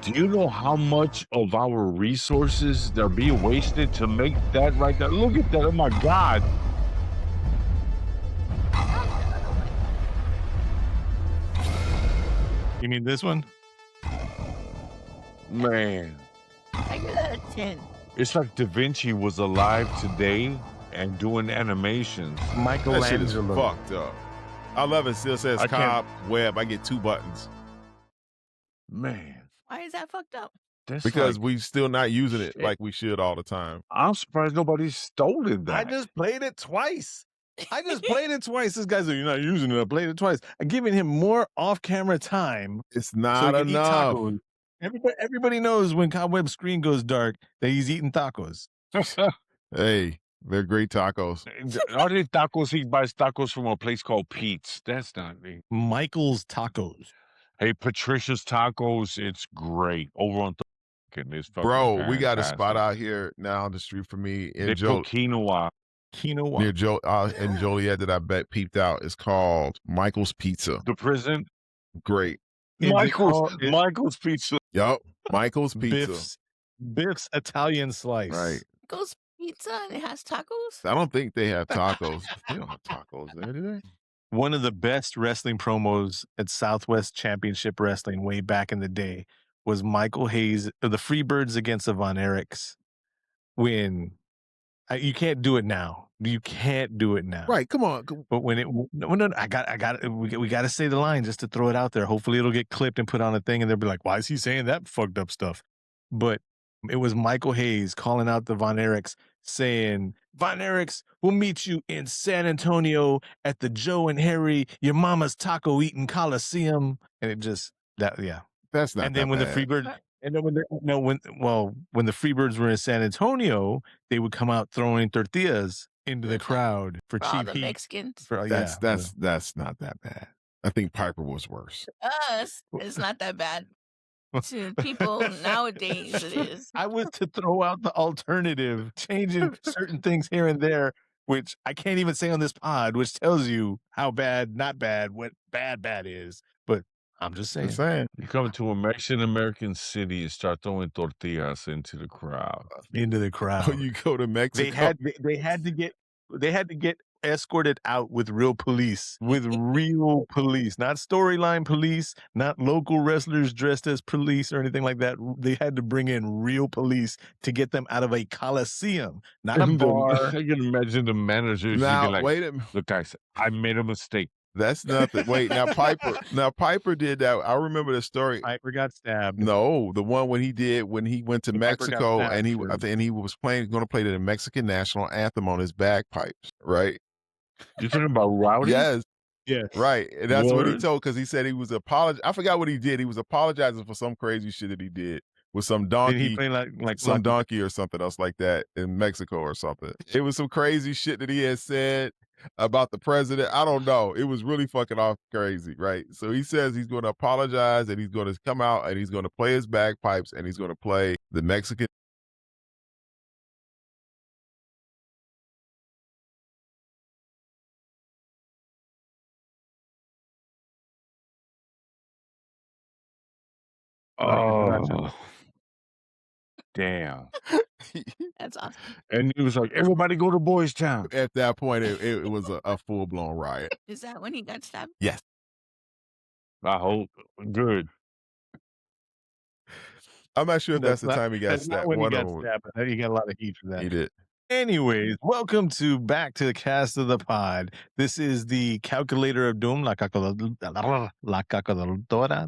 Speaker 3: Do you know how much of our resources are being wasted to make that right there? Look at that. Oh my God.
Speaker 1: You mean this one?
Speaker 3: Man.
Speaker 4: I give that a 10.
Speaker 3: It's like Da Vinci was alive today and doing animations.
Speaker 2: That shit is
Speaker 1: Michelangelo.
Speaker 2: fucked up. I love it. Still says
Speaker 1: I can't-
Speaker 2: Cobweb. I get 2 buttons
Speaker 3: Man.
Speaker 4: Why is that fucked up?
Speaker 3: That's
Speaker 2: because
Speaker 3: like,
Speaker 2: we still not using it
Speaker 3: shit.
Speaker 2: like we should all the time.
Speaker 3: I'm surprised nobody's stolen that.
Speaker 1: I just played it twice. This guy's like, you're not using it. I played it twice. I'm giving him more off-camera time
Speaker 2: It's
Speaker 1: so he
Speaker 2: not
Speaker 1: can eat
Speaker 2: enough.
Speaker 1: tacos. Everybody knows when Cobweb's screen goes dark that he's eating tacos.
Speaker 2: Hey, they're great tacos.
Speaker 3: Are they tacos? He buys tacos from a place called Pete's. That's not me.
Speaker 1: Michael's Tacos.
Speaker 3: Hey, Patricia's Tacos. It's great. Over on it's fucking
Speaker 2: Bro, we got a
Speaker 3: fantastic.
Speaker 2: spot out here now on the street for me
Speaker 3: They
Speaker 2: in
Speaker 3: put quinoa.
Speaker 1: Quinoa.
Speaker 2: near in Joliet that I bet peeped out. It's called Michael's Pizza.
Speaker 3: The prison.
Speaker 2: Great.
Speaker 1: Is it called-
Speaker 3: Michael's Pizza.
Speaker 2: Yup. Michael's Pizza.
Speaker 1: Biff's Italian Slice.
Speaker 2: Right.
Speaker 4: Goes pizza and it has tacos?
Speaker 2: I don't think they have tacos. They don't have tacos there, do they?
Speaker 1: One of the best wrestling promos at Southwest Championship Wrestling way back in the day was Michael Hayes, the Freebirds against the Von Erichs. When you can't do it now. You can't do it now.
Speaker 2: Right. Come on.
Speaker 1: But when it no, I got we got to say the line just to throw it out there. Hopefully it'll get clipped and put on a thing and they'll be like, why is he saying that fucked up stuff? But it was Michael Hayes calling out the Von Erichs saying, Von Erichs, we'll meet you in San Antonio at the Joe and Harry, your mama's taco eating Coliseum. And it just
Speaker 2: That's not
Speaker 1: and then
Speaker 2: that
Speaker 1: when
Speaker 2: bad.
Speaker 1: the Freebird and then when when the Freebirds were in San Antonio, they would come out throwing tortillas into the crowd for
Speaker 4: For all
Speaker 1: cheap
Speaker 4: the
Speaker 1: heat.
Speaker 4: Mexicans.
Speaker 2: That's not that bad. I think Piper was worse.
Speaker 4: Us, it's not that bad. To people nowadays, it is.
Speaker 1: I was to throw out the alternative, changing certain things here and there, which I can't even say on this pod, which tells you how bad, not bad, what bad is. But I'm just saying.
Speaker 2: I'm saying.
Speaker 3: You come to a Mexican American city and start throwing tortillas into the crowd.
Speaker 1: Into the crowd.
Speaker 2: Oh, you go to Mexico.
Speaker 1: They had to get escorted out with real police, not storyline police, not local wrestlers dressed as police or anything like that. They had to bring in real police to get them out of a coliseum, not a bar.
Speaker 3: I can imagine the managers.
Speaker 2: Now,
Speaker 3: Like,
Speaker 2: wait a minute.
Speaker 3: look, guys, I made a mistake.
Speaker 2: That's nothing. Wait, now Piper did that. I remember the story.
Speaker 1: Piper got stabbed.
Speaker 2: No, the one when he went to Mexico and he was going to play the Mexican national anthem on his bagpipes, right?
Speaker 3: You're talking about Rowdy?
Speaker 2: Yes.
Speaker 1: Yes.
Speaker 2: Right. And that's what he
Speaker 3: Word.
Speaker 2: told, because he said he was I forgot what he did. He was apologizing for some crazy shit that he did with some
Speaker 1: Did he
Speaker 2: donkey,
Speaker 1: play like
Speaker 2: some donkey or something else like that in Mexico or something. It was some crazy shit that he had said about the president. I don't know. It was really fucking off crazy, right? So he says he's going to apologize and he's going to come out and he's going to play his bagpipes and he's going to play the Mexican.
Speaker 3: Oh, damn.
Speaker 4: That's awesome.
Speaker 3: And he was like, everybody go to Boys Town.
Speaker 2: At that point, it was a full-blown riot.
Speaker 4: Is that when he got stabbed?
Speaker 2: Yes.
Speaker 3: I hope. Good.
Speaker 2: I'm not sure if that's the
Speaker 1: not-
Speaker 2: time he got
Speaker 1: that's not
Speaker 2: stabbed.
Speaker 1: when he
Speaker 2: One of
Speaker 1: got
Speaker 2: them,
Speaker 1: stabbed. I think he got a lot of heat for that.
Speaker 2: he did.
Speaker 1: Anyways, welcome to back to the cast of the pod. This is the calculator of doom, la calculadora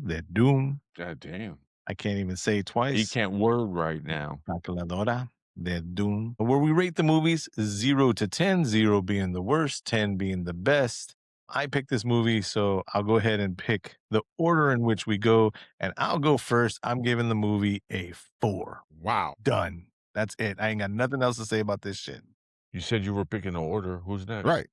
Speaker 1: de doom.
Speaker 3: God damn.
Speaker 1: I can't even say it twice.
Speaker 3: He can't word right now.
Speaker 1: Calculadora de doom, where we rate the movies 0 to 10, 0 being the worst, 10 being the best. I picked this movie, so I'll go ahead and pick the order in which we go, and I'll go first. I'm giving the movie a 4.
Speaker 2: Wow.
Speaker 1: Done. That's it. I ain't got nothing else to say about this shit.
Speaker 3: You said you were picking the order. Who's next?
Speaker 2: Right.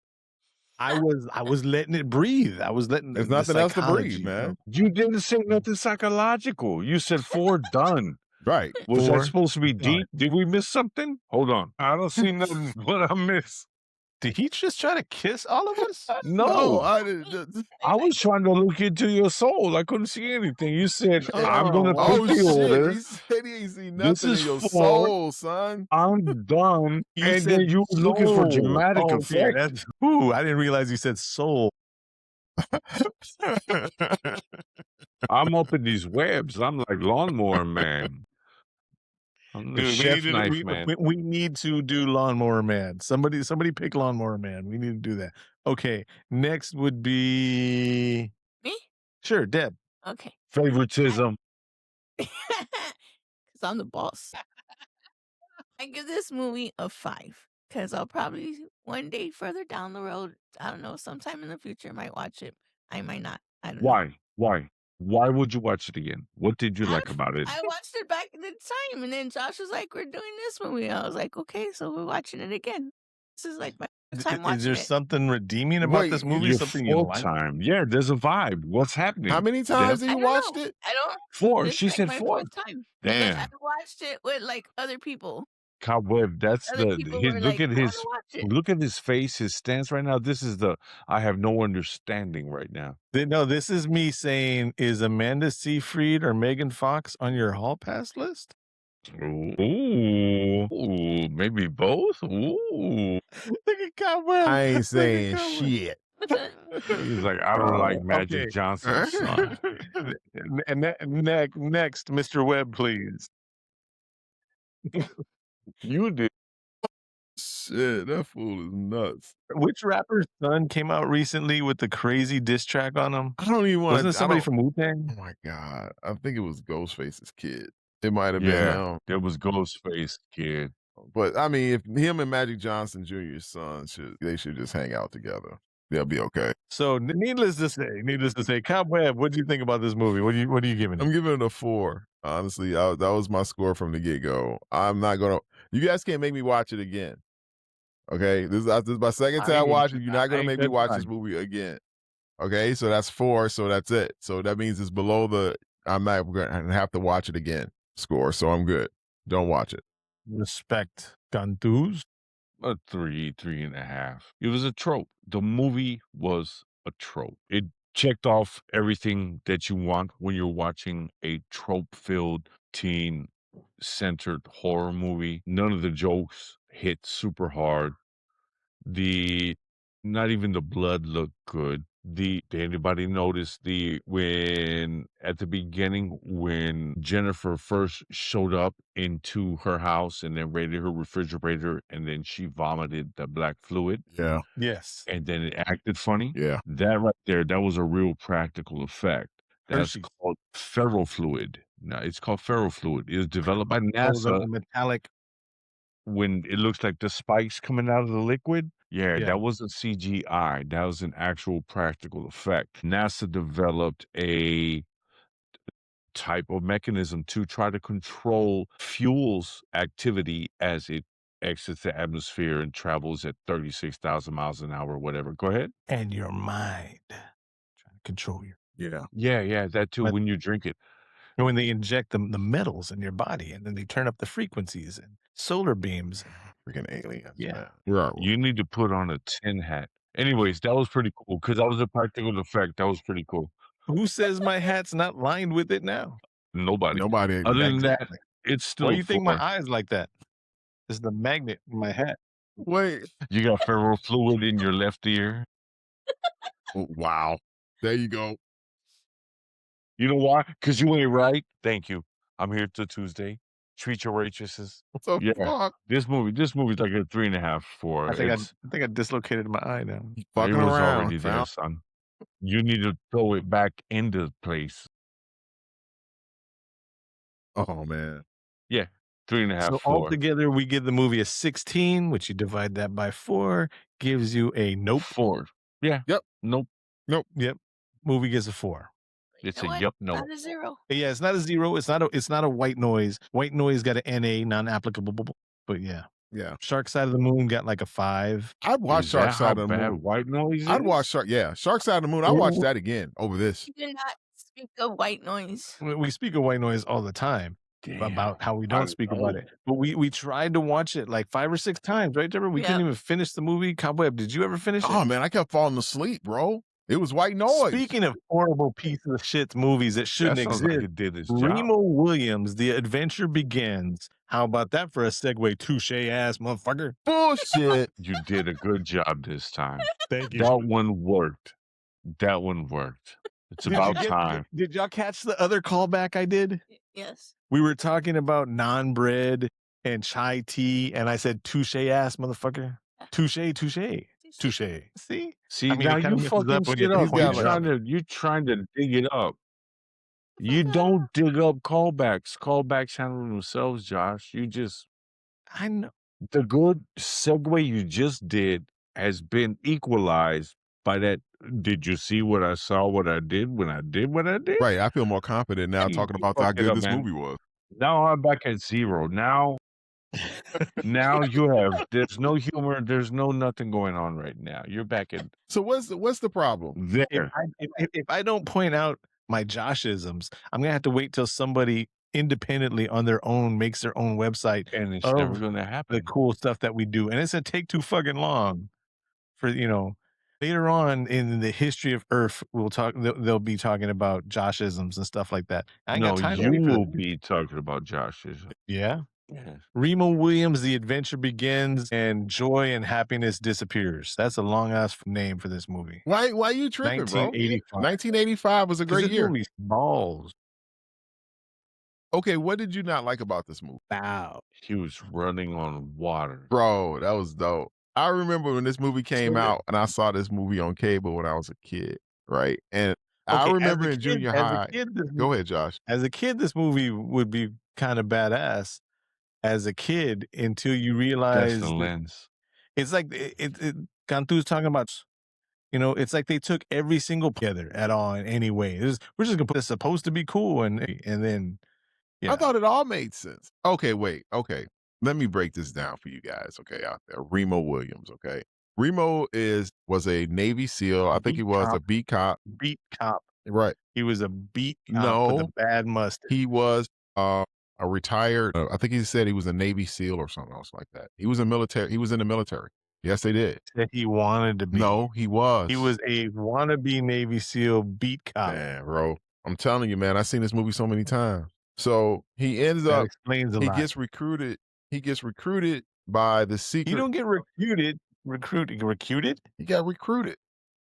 Speaker 1: I was letting it breathe. I was letting
Speaker 2: There's
Speaker 1: the
Speaker 2: nothing else to breathe,
Speaker 1: psychology,
Speaker 2: man.
Speaker 3: You didn't say nothing psychological. You said 4 done.
Speaker 2: Right.
Speaker 3: Was
Speaker 1: 4
Speaker 3: that supposed to be
Speaker 1: done.
Speaker 3: deep? Did we miss something? Hold on. I don't see nothing. What I miss?
Speaker 1: Did he just try to kiss all of us?
Speaker 3: No.
Speaker 2: I didn't.
Speaker 3: I was trying to look into your soul. I couldn't see anything. You said, I'm going to
Speaker 2: Oh,
Speaker 3: pick the order.
Speaker 2: shit. He said he ain't seen
Speaker 3: This
Speaker 2: nothing in
Speaker 3: is
Speaker 2: your
Speaker 3: 4.
Speaker 2: soul, son.
Speaker 3: I'm done.
Speaker 1: You
Speaker 3: And
Speaker 1: said
Speaker 3: then you were looking for
Speaker 1: soul.
Speaker 3: dramatic
Speaker 1: Oh, okay,
Speaker 3: effect.
Speaker 1: that's ooh, I didn't realize you said soul.
Speaker 3: I'm up in these webs. I'm like Lawnmower Man. I'm the
Speaker 1: Dude,
Speaker 3: chef knife man.
Speaker 1: we need to do Lawnmower Man. Somebody pick Lawnmower Man. We need to do that. Okay, next would be
Speaker 4: Me?
Speaker 1: sure, Deb.
Speaker 4: Okay.
Speaker 3: Favoritism.
Speaker 4: Because I'm the boss. I give this movie a 5. Because I'll probably one day further down the road, I don't know, sometime in the future, might watch it. I might not. I don't know.
Speaker 3: Why? Why? Why would you watch it again? What did you like about it?
Speaker 4: I watched it back in the time, and then Josh was like, "We're doing this movie." I was like, "Okay, so we're watching it again." This is like my first time watching
Speaker 1: Is there
Speaker 4: it.
Speaker 1: something redeeming about this movie?
Speaker 3: Your
Speaker 1: Something you
Speaker 3: 4th
Speaker 1: like?
Speaker 3: time. Yeah, there's a vibe. What's happening?
Speaker 2: How many times
Speaker 3: Deb?
Speaker 2: have
Speaker 4: I
Speaker 2: you
Speaker 4: don't
Speaker 2: watched
Speaker 4: know.
Speaker 2: it?
Speaker 4: I don't.
Speaker 3: 4.
Speaker 4: This
Speaker 3: She
Speaker 4: is
Speaker 3: said
Speaker 4: like my
Speaker 3: 4.
Speaker 4: 4th time.
Speaker 3: Damn.
Speaker 4: But I watched it with like other people.
Speaker 3: Cobweb, that's
Speaker 4: Other people were
Speaker 3: look
Speaker 4: like,
Speaker 3: at
Speaker 4: "I want
Speaker 3: his
Speaker 4: to watch it."
Speaker 3: look at his face, his stance right now. This is the I have no understanding right now.
Speaker 1: No, this is me saying, is Amanda Seyfried or Megan Fox on your hall pass list?
Speaker 3: Ooh, maybe both. Ooh.
Speaker 1: Look at Cobweb.
Speaker 2: I ain't
Speaker 1: Look at
Speaker 2: saying
Speaker 1: Cobweb.
Speaker 2: shit.
Speaker 3: He's like, I don't like Magic
Speaker 1: Okay.
Speaker 3: Johnson's son.
Speaker 1: And next, Mr. Webb, please.
Speaker 3: You did.
Speaker 2: Shit, that fool is nuts.
Speaker 1: Which rapper's son came out recently with the crazy diss track on him?
Speaker 2: I don't even want.
Speaker 1: Wasn't it somebody from Wu-Tang?
Speaker 2: Oh my god! I think it was Ghostface's kid. It might have
Speaker 3: Yeah,
Speaker 2: been.
Speaker 3: there was Ghostface Kid.
Speaker 2: But I mean, if him and Magic Johnson Jr.'s son should just hang out together. They'll be okay.
Speaker 1: So needless to say, Cobweb, what do you think about this movie? What are you giving it?
Speaker 2: I'm giving it a 4. Honestly, that was my score from the get go. I'm not gonna. You guys can't make me watch it again. Okay, this is my second time watching. You're not gonna make me watch this movie again. Okay, so that's 4. So that's it. So that means it's below the. I'm not gonna have to watch it again score. So I'm good. Don't watch it.
Speaker 1: Respect. Cantus.
Speaker 3: A 3.5. It was a trope. The movie was a trope. It checked off everything that you want when you're watching a trope-filled teen-centered horror movie. None of the jokes hit super hard. Not even the blood looked good. Did anybody notice when at the beginning when Jennifer first showed up into her house and then raided her refrigerator and then she vomited the black fluid?
Speaker 2: Yeah.
Speaker 1: Yes.
Speaker 3: And then it acted funny?
Speaker 2: Yeah.
Speaker 3: That right there, that was a real practical effect. That's
Speaker 1: Hershey's.
Speaker 3: called ferrofluid. Now, it's called ferrofluid. It was developed by
Speaker 1: Oh,
Speaker 3: NASA
Speaker 1: the metallic.
Speaker 3: when it looks like the spikes coming out of the liquid. Yeah,
Speaker 1: Yeah.
Speaker 3: that wasn't CGI. That was an actual practical effect. NASA developed a type of mechanism to try to control fuel's activity as it exits the atmosphere and travels at 36,000 miles an hour or whatever. Go ahead.
Speaker 1: And your mind. Trying to control you.
Speaker 2: Yeah.
Speaker 3: Yeah, that too,
Speaker 1: But-
Speaker 3: when you drink it.
Speaker 1: And when they inject the metals in your body and then they turn up the frequencies and solar beams.
Speaker 2: Freaking aliens.
Speaker 1: Yeah.
Speaker 2: Man. Where are we?
Speaker 3: You need to put on a tin hat. Anyways, that was pretty cool because that was a practical effect. That was pretty cool.
Speaker 1: Who says my hat's not lined with it now?
Speaker 3: Nobody.
Speaker 2: Nobody.
Speaker 3: Other than
Speaker 1: Exactly.
Speaker 3: that, it's still
Speaker 1: Why do you think my
Speaker 3: 4.
Speaker 1: eyes like that? It's the magnet in my hat.
Speaker 2: Wait.
Speaker 3: You got ferrofluid in your left ear.
Speaker 2: Oh, wow. There you go.
Speaker 3: You know why? Because you ain't right. Thank you. I'm here till Tuesday. treat your waitresses.
Speaker 2: What the
Speaker 3: Yeah,
Speaker 2: fuck?
Speaker 3: this movie's like a 3.5, 4.
Speaker 1: I think I dislocated my eye now.
Speaker 2: You
Speaker 3: It
Speaker 2: fucking
Speaker 3: was
Speaker 2: around,
Speaker 3: already there,
Speaker 2: found.
Speaker 3: son. You need to throw it back into place.
Speaker 2: Oh man.
Speaker 3: Yeah, 3.5,
Speaker 1: So
Speaker 3: 4.
Speaker 1: altogether, we give the movie a 16, which you divide that by 4, gives you a nope.
Speaker 3: 4. Yeah.
Speaker 2: Yep.
Speaker 3: Nope.
Speaker 1: Yep. Movie gets a 4.
Speaker 3: It's
Speaker 4: You know
Speaker 3: a
Speaker 4: what?
Speaker 3: yup. No.
Speaker 4: Not a 0.
Speaker 1: Yeah, it's not a 0. It's not a white noise. White noise got an NA, non-applicable. But yeah,
Speaker 2: Yeah.
Speaker 1: Shark Side of the Moon got like a 5.
Speaker 2: I'd watch
Speaker 3: Is
Speaker 2: Shark
Speaker 3: that how
Speaker 2: Side of the
Speaker 3: bad
Speaker 2: Moon.
Speaker 3: white noise
Speaker 2: I'd
Speaker 3: is?
Speaker 2: watch Shark Side of the Moon. I'd watch that again over this.
Speaker 4: You do not speak of white noise.
Speaker 1: We speak of white noise all the time about how we don't speak about it. But we tried to watch it like 5 or 6 times, right, Deborah? We couldn't even finish the movie. Cobweb, did you ever finish it?
Speaker 2: Oh man, I kept falling asleep, bro. It was white noise.
Speaker 1: Speaking of horrible pieces of shit movies that shouldn't
Speaker 3: That sounds
Speaker 1: exist,
Speaker 3: like it did its job.
Speaker 1: Remo Williams, The Adventure Begins. How about that for a segue? Touche ass motherfucker.
Speaker 2: Bullshit.
Speaker 3: You did a good job this time.
Speaker 1: Thank you.
Speaker 3: That one worked. That one worked. It's about time.
Speaker 1: Did y'all catch the other callback I did?
Speaker 4: Yes.
Speaker 1: We were talking about naan bread and chai tea, and I said touche ass motherfucker. Touche, touche, touche. See, I mean,
Speaker 3: now
Speaker 1: it kinda
Speaker 3: you
Speaker 1: messes up
Speaker 3: fucking
Speaker 1: when you
Speaker 3: shit up.
Speaker 1: point
Speaker 3: You're trying to dig it up. You don't dig up callbacks. Callbacks handle themselves, Josh. You just
Speaker 1: I know.
Speaker 3: the good segue you just did has been equalized by that. Did you see what I saw? What I did when I did what I did?
Speaker 2: Right. I feel more confident now talking about how good this movie was.
Speaker 3: Now I'm back at 0. Now you have. There's no humor. There's no nothing going on right now. You're back in.
Speaker 2: So what's the problem?
Speaker 3: There.
Speaker 1: If I don't point out my Joshisms, I'm gonna have to wait till somebody independently on their own makes their own website,
Speaker 3: and it's never gonna happen.
Speaker 1: The cool stuff that we do, and it's gonna take too fucking long. For later on in the history of Earth, we'll talk. They'll be talking about Joshisms and stuff like that. I ain't got time to wait for
Speaker 3: will
Speaker 1: that.
Speaker 3: be talking about Joshism.
Speaker 1: Yeah.
Speaker 3: Yes.
Speaker 1: Remo Williams, The Adventure Begins, and Joy and Happiness Disappears. That's a long ass name for this movie.
Speaker 2: Why you tripping, bro? 1985 was a great year.
Speaker 1: Movie's balls.
Speaker 2: Okay, what did you not like about this movie?
Speaker 1: Wow.
Speaker 3: He was running on water.
Speaker 2: Bro, that was dope. I remember when this movie came out, and I saw this movie on cable when I was a kid, right? And I remember in junior high. Go ahead, Josh.
Speaker 1: As a kid, this movie would be kind of badass. As a kid, until you realize
Speaker 3: That's the lens.
Speaker 1: It's like Cantu's talking about. It's like they took every single together at all in any way. We're just gonna put this supposed to be cool, and then.
Speaker 2: I thought it all made sense. Okay, wait. Okay. Let me break this down for you guys, okay, out there. Remo Williams, okay? Remo was a Navy SEAL. I think he was a beat cop.
Speaker 1: Beat cop.
Speaker 2: Right.
Speaker 1: He was a beat cop with a bad mustache.
Speaker 2: He was a retired, I think he said he was a Navy SEAL or something else like that. He was in the military. Yes, they did.
Speaker 1: That he wanted to be.
Speaker 2: No, he was.
Speaker 1: He was a wannabe Navy SEAL beat cop.
Speaker 2: Man, bro. I'm telling you, man, I've seen this movie so many times. So he ends
Speaker 1: that
Speaker 2: up,
Speaker 1: explains a
Speaker 2: he
Speaker 1: lot.
Speaker 2: gets recruited. He gets recruited by the secret.
Speaker 1: You don't get recruited. Recruited?
Speaker 2: He got recruited.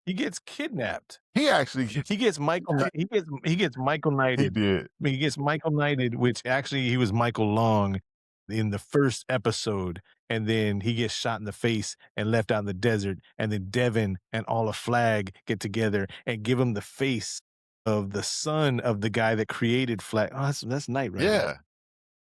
Speaker 1: He gets kidnapped.
Speaker 2: He actually gets.
Speaker 1: He gets Michael. He gets Michael Knighted.
Speaker 2: He did.
Speaker 1: He gets Michael Knighted, which actually he was Michael Long in the first episode, and then he gets shot in the face and left out in the desert. And then Devin and all of Flag get together and give him the face of the son of the guy that created Flag. Oh, that's Knight, right?
Speaker 2: Yeah,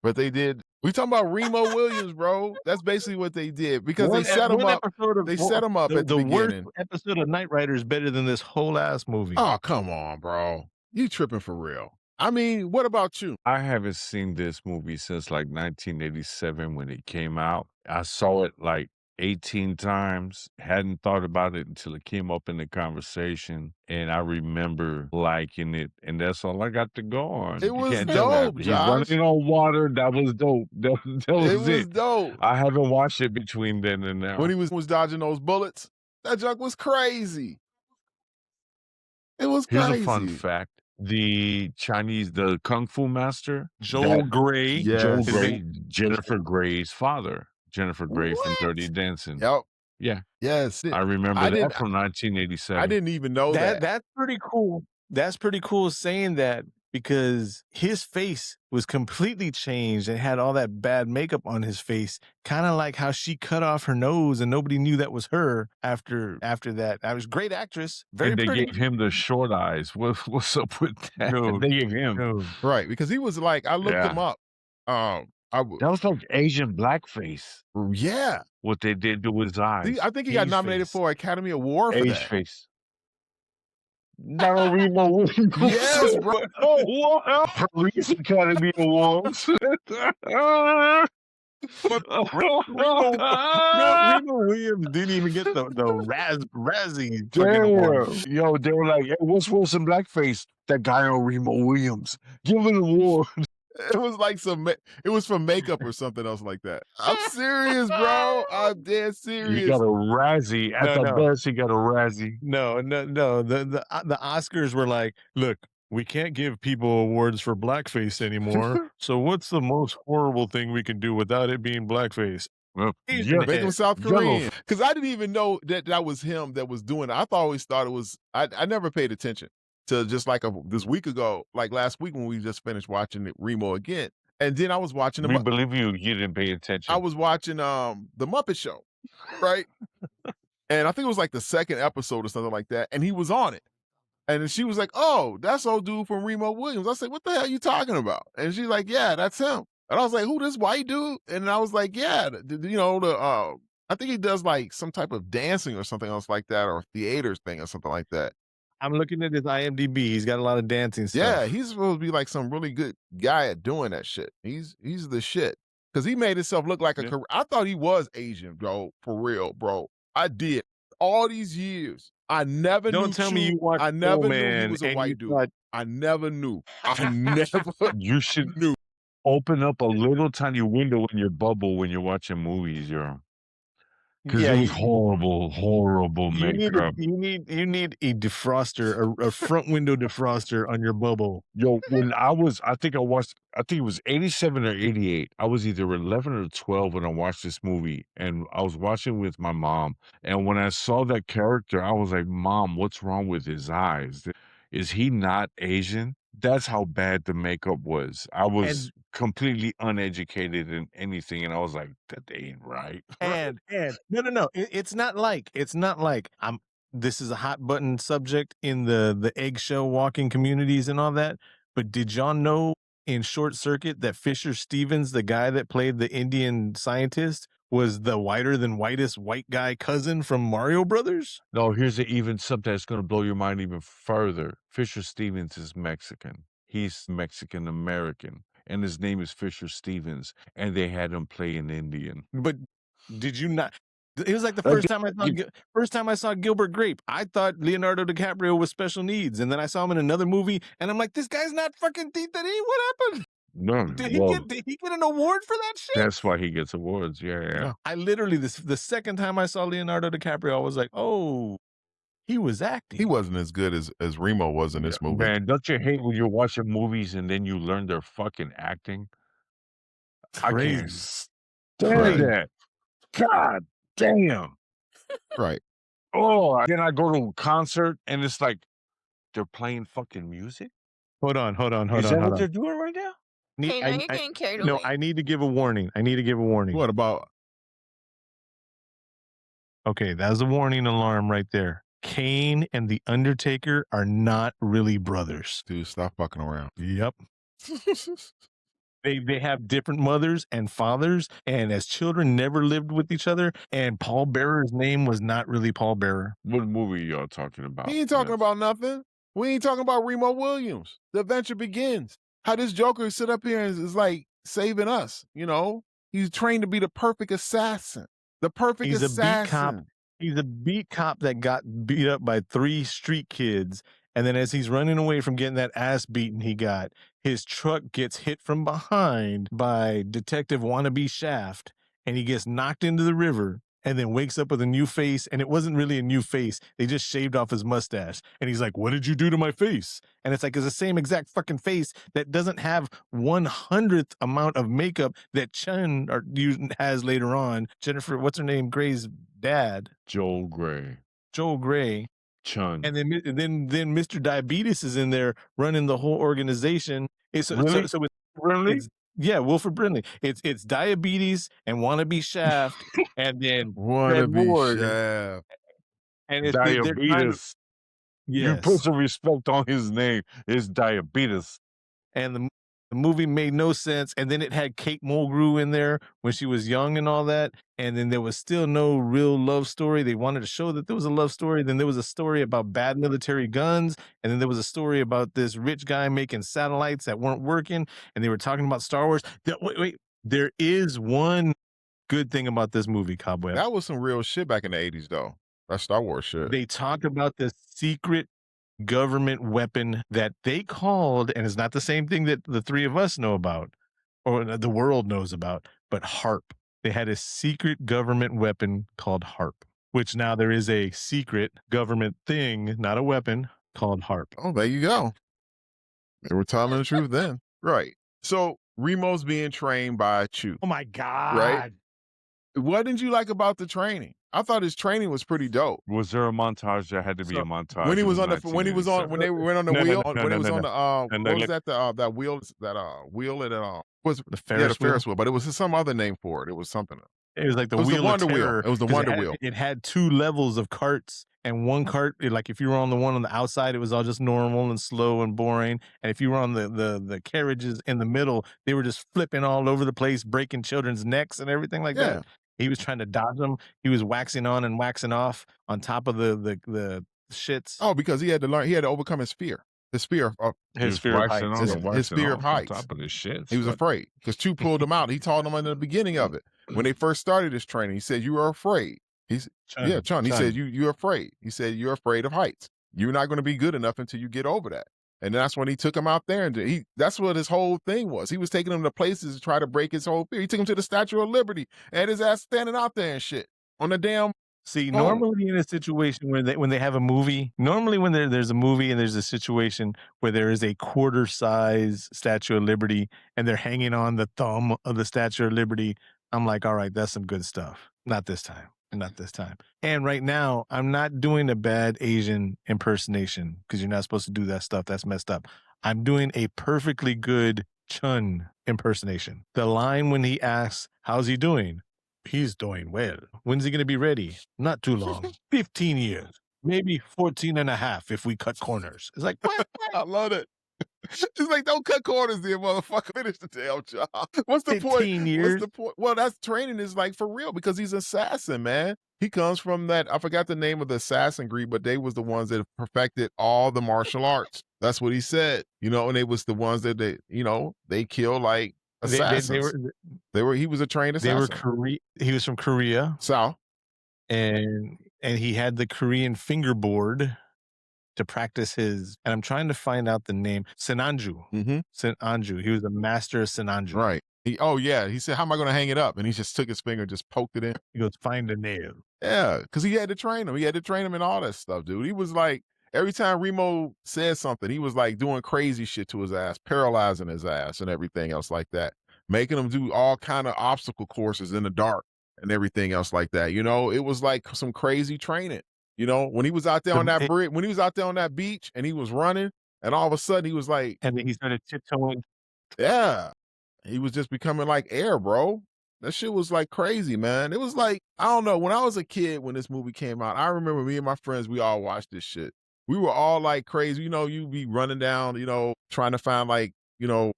Speaker 2: but they did. We talking about Remo Williams, bro. That's basically what they did because they set him up. They set him up at the beginning.
Speaker 1: Worst episode of Knight Rider is better than this whole ass movie.
Speaker 2: Oh, come on, bro. You tripping for real. I mean, what about you?
Speaker 3: I haven't seen this movie since like 1987 when it came out. I saw it like 18 times. Hadn't thought about it until it came up in the conversation. And I remember liking it. And that's all I got to go on.
Speaker 2: It was dope,
Speaker 3: He's running on water. That was dope. That was
Speaker 2: it. Was dope.
Speaker 3: I haven't watched it between then and now.
Speaker 2: When he was dodging those bullets, that junk was crazy. It was crazy.
Speaker 3: Here's a fun fact. The Kung Fu master,
Speaker 1: Joel Grey.
Speaker 3: Joel Grey, Jennifer Grey's father. Jennifer Grey from Dirty Dancing.
Speaker 2: Yep.
Speaker 3: Yeah.
Speaker 2: Yes.
Speaker 3: I remember that from 1987.
Speaker 2: I didn't even know that.
Speaker 1: That's pretty cool. That's pretty cool saying that because his face was completely changed and had all that bad makeup on his face, kind of like how she cut off her nose and nobody knew that was her after that. I was a great actress, very
Speaker 3: and they
Speaker 1: pretty.
Speaker 3: gave him the short eyes. What's up with that?
Speaker 1: No,
Speaker 3: They gave him.
Speaker 1: no.
Speaker 2: Right, because he was like, I looked him up.
Speaker 3: That was like Asian blackface.
Speaker 2: Yeah.
Speaker 3: What they did to his eyes.
Speaker 2: I think he got nominated for Academy Award for
Speaker 3: Age
Speaker 2: that.
Speaker 3: face. No, Remo Williams.
Speaker 2: Yes, bro.
Speaker 3: Police Academy Awards.
Speaker 1: Remo Williams didn't even get the Razzie fucking award.
Speaker 3: Yo, they were like, hey, what's Wilson blackface? That guy on Remo Williams. Give him an award.
Speaker 2: It was like it was for makeup or something else like that. I'm serious, bro. I'm dead serious.
Speaker 3: He got a Razzie. At the best, he got a Razzie.
Speaker 1: No. The Oscars were like, look, we can't give people awards for blackface anymore. So what's the most horrible thing we can do without it being blackface?
Speaker 3: Well,
Speaker 2: Make him South Korean. Because I didn't even know that was him that was doing it. I always thought it was, I never paid attention to just like this week ago, like last week when we just finished watching Remo again. And then I was watching
Speaker 3: We believe you didn't pay attention.
Speaker 2: I was watching The Muppet Show, right? And I think it was like the second episode or something like that. And he was on it. And then she was like, oh, that's old dude from Remo Williams. I said, what the hell are you talking about? And she's like, yeah, that's him. And I was like, who, this white dude? And I was like, yeah, I think he does like some type of dancing or something else like that, or theater thing or something like that.
Speaker 1: I'm looking at his IMDb. He's got a lot of dancing stuff.
Speaker 2: Yeah, he's supposed to be like some really good guy at doing that shit. He's the shit. Because he made himself look like I thought he was Asian, bro. For real, bro. I did. All these years. I never knew.
Speaker 1: Don't tell me you watched
Speaker 2: I never knew
Speaker 1: Man
Speaker 2: he was a white dude.
Speaker 1: thought...
Speaker 2: I never knew. I never
Speaker 3: You should open up a little tiny window in your bubble when you're watching movies, yo. Because it was horrible makeup.
Speaker 1: You need a defroster, a front window defroster on your bubble.
Speaker 3: Yo, when I think it was 87 or 88. I was either 11 or 12 when I watched this movie, and I was watching with my mom. And when I saw that character, I was like, Mom, what's wrong with his eyes? Is he not Asian? That's how bad the makeup was. I was completely uneducated in anything, and I was like, that ain't right.
Speaker 1: And no. It's not like this is a hot button subject in the eggshell walking communities and all that. But did y'all know in Short Circuit that Fisher Stevens, the guy that played the Indian scientist, was the whiter than whitest white guy cousin from Mario Brothers?
Speaker 3: No, here's even something that's going to blow your mind even further. Fisher Stevens is Mexican. He's Mexican American, and his name is Fisher Stevens, and they had him play an Indian.
Speaker 1: But did you not? It was like the first time I saw Gilbert Grape. I thought Leonardo DiCaprio was special needs, and then I saw him in another movie, and I'm like, this guy's not fucking What happened?
Speaker 3: No,
Speaker 1: did he get an award for that shit?
Speaker 3: That's why he gets awards. Yeah.
Speaker 1: I literally the second time I saw Leonardo DiCaprio, I was like, oh, he was acting.
Speaker 2: He wasn't as good as Remo was in this movie.
Speaker 3: Man, don't you hate when you're watching movies and then you learn their fucking acting?
Speaker 1: Crazy.
Speaker 3: I can't stand that. God damn.
Speaker 2: Right.
Speaker 3: Oh, then I go to a concert and it's like they're playing fucking music.
Speaker 1: Hold on.
Speaker 3: Is that what they're doing right now?
Speaker 4: Hey, now you're getting carried away.
Speaker 1: No, I need to give a warning.
Speaker 2: What about?
Speaker 1: Okay, that's a warning alarm right there. Kane and The Undertaker are not really brothers.
Speaker 2: Dude, stop fucking around.
Speaker 1: Yep. They have different mothers and fathers, and as children never lived with each other, and Paul Bearer's name was not really Paul Bearer.
Speaker 3: What movie y'all talking about?
Speaker 2: He ain't talking about nothing. We ain't talking about Remo Williams. The adventure begins. How this Joker sit up here and is like saving us, you know? He's trained to be the perfect assassin. The perfect assassin.
Speaker 1: He's a beat cop that got beat up by 3 street kids. And then as he's running away from getting that ass beaten he got, his truck gets hit from behind by Detective Wannabe Shaft, and he gets knocked into the river and then wakes up with a new face. And it wasn't really a new face. They just shaved off his mustache. And he's like, what did you do to my face? And it's like, it's the same exact fucking face that doesn't have 1/100th amount of makeup that Chun has later on. Jennifer, what's her name? Gray's dad.
Speaker 3: Joel Gray. Chun.
Speaker 1: And then Mr. Diabetes is in there running the whole organization.
Speaker 3: Really? Really?
Speaker 1: Yeah, Wilford Brimley. It's Diabetes and Wannabe Shaft, and then
Speaker 2: Wanna
Speaker 1: Fred
Speaker 2: be
Speaker 1: Ward,
Speaker 2: Shaft.
Speaker 1: and they're trying to
Speaker 3: Diabetes. You put
Speaker 1: yes.
Speaker 3: some respect on his name. It's Diabetes.
Speaker 1: And the movie made no sense. And then it had Kate Mulgrew in there when she was young and all that. And then there was still no real love story. They wanted to show that there was a love story. Then there was a story about bad military guns. And then there was a story about this rich guy making satellites that weren't working. And they were talking about Star Wars. Wait. There is one good thing about this movie, Cobweb.
Speaker 2: That was some real shit back in the 80s, though. That Star Wars shit.
Speaker 1: They talk about the secret government weapon that they called, and it's not the same thing that the three of us know about or the world knows about, but HARP. They had a secret government weapon called HARP, which now there is a secret government thing, not a weapon, called HARP.
Speaker 2: Oh, there you go. They were telling the truth then. Right. So Remo's being trained by Chew.
Speaker 1: Oh my God.
Speaker 2: Right? What did you like about the training? I thought his training was pretty dope.
Speaker 3: Was there a montage? There had to be a montage.
Speaker 2: When he was on when they went on the wheel, when it was on the what was that that wheel was
Speaker 1: the Ferris
Speaker 2: wheel, but it was some other name for it. It was something.
Speaker 1: It was like the Wonder Wheel.
Speaker 2: It was the Wonder Wheel.
Speaker 1: It had two levels of carts, and one cart, like if you were on the one on the outside, it was all just normal and slow and boring. And if you were on the carriages in the middle, they were just flipping all over the place, breaking children's necks and everything like that. He was trying to dodge them. He was waxing on and waxing off on top of the shits.
Speaker 2: Oh, because he had to learn. He had to overcome his fear. His fear of
Speaker 1: his fear of heights.
Speaker 2: His fear of heights.
Speaker 3: On top of this shit.
Speaker 2: He was afraid because Chew pulled him out. He taught him in the beginning of it when they first started this training. He said, "You are afraid." Chun. He said, "You're afraid." He said, "You're afraid of heights. You're not going to be good enough until you get over that." And that's when he took him out there, and that's what his whole thing was. He was taking him to places to try to break his whole fear. He took him to the Statue of Liberty and had his ass standing out there and shit on the damn.
Speaker 1: See, normally in a situation when they have a movie, normally when there's a movie and there's a situation where there is a quarter size Statue of Liberty and they're hanging on the thumb of the Statue of Liberty, I'm like, all right, that's some good stuff. Not this time. Not this time. And right now, I'm not doing a bad Asian impersonation because you're not supposed to do that stuff. That's messed up. I'm doing a perfectly good Chun impersonation. The line when he asks, how's he doing? He's doing well. When's he going to be ready? Not too long. 15 years. Maybe 14 and a half if we cut corners. It's like, what?
Speaker 2: I love it. It's like, don't cut corners there, motherfucker. Finish the damn job. What's the
Speaker 1: 15
Speaker 2: point?
Speaker 1: years?
Speaker 2: What's the point? Well, that's training is like for real because he's an assassin, man. He comes from that, I forgot the name of the assassin breed, but they was the ones that perfected all the martial arts. That's what he said, and they was the ones that they kill like assassins. He was a trained assassin.
Speaker 1: He was from Korea.
Speaker 2: South.
Speaker 1: And he had the Korean fingerboard to practice his, and I'm trying to find out the name, Senanju.
Speaker 2: Mm-hmm.
Speaker 1: Senanju. He was a master of Senanju.
Speaker 2: Right. He said, how am I going to hang it up? And he just took his finger and just poked it in.
Speaker 1: He goes, find a nail.
Speaker 2: Yeah, because he had to train him. He had to train him in all that stuff, dude. He was like, every time Remo said something, he was like doing crazy shit to his ass, paralyzing his ass and everything else like that, making him do all kind of obstacle courses in the dark and everything else like that. It was like some crazy training. When he was out there on that bridge, when he was out there on that beach and he was running, and all of a sudden he was like,
Speaker 1: and then he started tiptoeing.
Speaker 2: Yeah, he was just becoming like air, bro. That shit was like crazy, man. It was like, I don't know. When I was a kid, when this movie came out, I remember me and my friends, we all watched this shit. We were all like crazy. You'd be running down, trying to find like,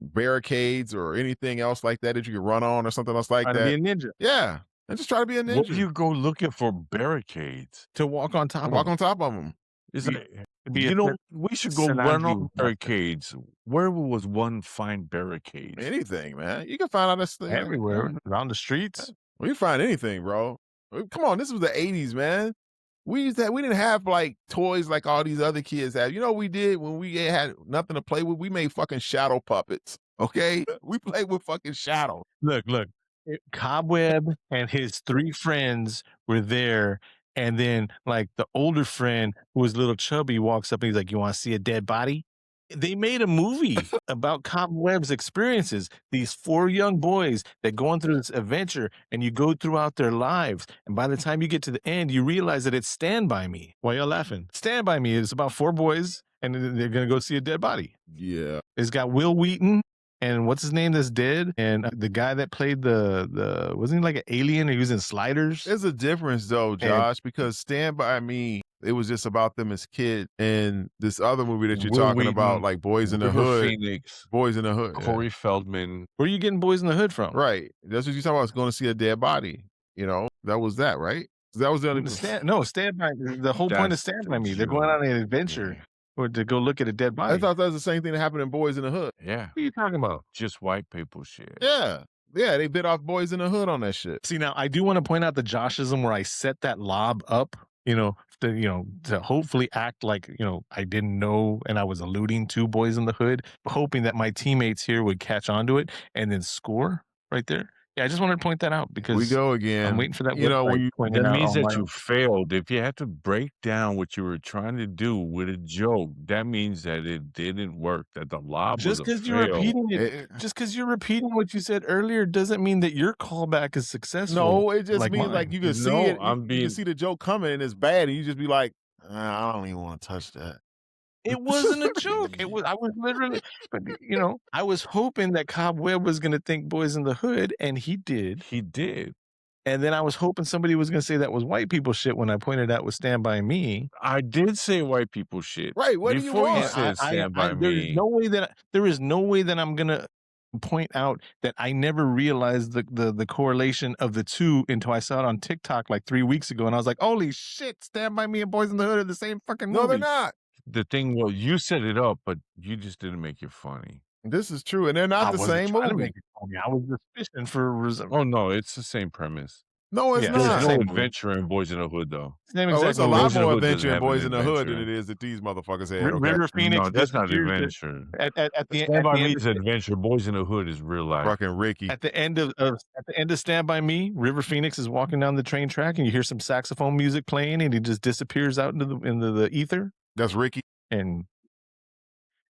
Speaker 2: barricades or anything else like that you could run on or something else like that.
Speaker 1: Trying to be a ninja.
Speaker 2: Yeah. And just try to be a ninja.
Speaker 3: What do you go looking for barricades?
Speaker 1: To walk on top of them.
Speaker 2: Walk on top of them.
Speaker 3: It's like, we should go run on barricades. Where was one find barricades?
Speaker 2: Anything, man. You can find out this thing.
Speaker 1: Everywhere. Around the streets.
Speaker 2: Well, you find anything, bro. Come on, this was the 80s, man. We didn't have like toys like all these other kids have. You know what we did when we had nothing to play with? We made fucking shadow puppets. Okay? We played with fucking shadow.
Speaker 1: Look. Cobweb and his three friends were there, and then like the older friend who was a little chubby walks up and he's like, you want to see a dead body? They made a movie about Cobweb's experiences. These 4 young boys that go on through this adventure, and you go throughout their lives, and by the time you get to the end, you realize that it's Stand By Me. Why y'all laughing? Stand By Me is about 4 boys, and they're gonna go see a dead body.
Speaker 2: Yeah.
Speaker 1: It's got Will Wheaton and what's his name that's dead, and the guy that played the wasn't he like an alien? He was in Sliders.
Speaker 2: There's a difference though, Josh, because Stand By Me, it was just about them as kids, and this other movie that you're
Speaker 3: Will
Speaker 2: talking about,
Speaker 3: Wheaton,
Speaker 2: like Boys in the
Speaker 3: River
Speaker 2: Hood,
Speaker 3: Phoenix,
Speaker 2: Boys in the Hood, yeah.
Speaker 3: Corey Feldman.
Speaker 1: Where are you getting Boys in the Hood from?
Speaker 2: Right. That's what you're talking about. It's going to see a dead body. You know, that was that, right? That was the only.
Speaker 1: Stand By. The whole point of Stand By Me. They're going on an adventure or to go look at a dead body.
Speaker 2: I thought that was the same thing that happened in Boys in the Hood.
Speaker 3: Yeah.
Speaker 1: What are you talking about?
Speaker 3: Just white people shit.
Speaker 2: Yeah. Yeah, they bit off Boys in the Hood on that shit.
Speaker 1: See, now I do want to point out the Joshism where I set that lob up, to hopefully act like, I didn't know and I was alluding to Boys in the Hood, hoping that my teammates here would catch on to it and then score right there. Yeah, I just wanted to point that out because
Speaker 2: we go again.
Speaker 1: I'm waiting for that.
Speaker 3: That means that you failed. If you had to break down what you were trying to do with a joke, that means that it didn't work. That the lob
Speaker 1: just
Speaker 3: because
Speaker 1: you're repeating it, just because you're repeating what you said earlier doesn't mean that your callback is successful.
Speaker 2: No, it just means
Speaker 1: mine.
Speaker 2: like you can see it. You can see the joke coming and it's bad, and you just be like, I don't even want to touch that.
Speaker 1: It wasn't a joke. I was literally, but I was hoping that Cobweb was going to think Boys in the Hood, and he did.
Speaker 3: He did.
Speaker 1: And then I was hoping somebody was going to say that was white people shit when I pointed out with Stand By Me.
Speaker 3: I did say white people shit.
Speaker 2: Right. What
Speaker 3: Before
Speaker 2: do you want?
Speaker 3: you said Stand By Me.
Speaker 1: There is no way that I'm going to point out that I never realized the correlation of the two until I saw it on TikTok like 3 weeks ago. And I was like, holy shit, Stand By Me and Boys in the Hood are the same fucking movie.
Speaker 2: No, they're not.
Speaker 3: The thing was, you set it up, but you just didn't make it funny.
Speaker 2: This is true, and they're not the same movie.
Speaker 1: To make it funny. I was just fishing for
Speaker 3: Oh no, it's the same premise.
Speaker 2: No, it's not.
Speaker 3: There's no adventure in Boys in the Hood, though.
Speaker 2: It's a lot more adventure in Boys in the Hood than it is that these motherfuckers had.
Speaker 1: River Phoenix.
Speaker 3: No, that's not adventure.
Speaker 1: At the
Speaker 3: Stand By Me is adventure. Boys in the Hood is real life.
Speaker 2: Fucking Ricky.
Speaker 1: At the end of Stand By Me, River Phoenix is walking down the train track, and you hear some saxophone music playing, and he just disappears out into the ether.
Speaker 2: That's Ricky.
Speaker 1: And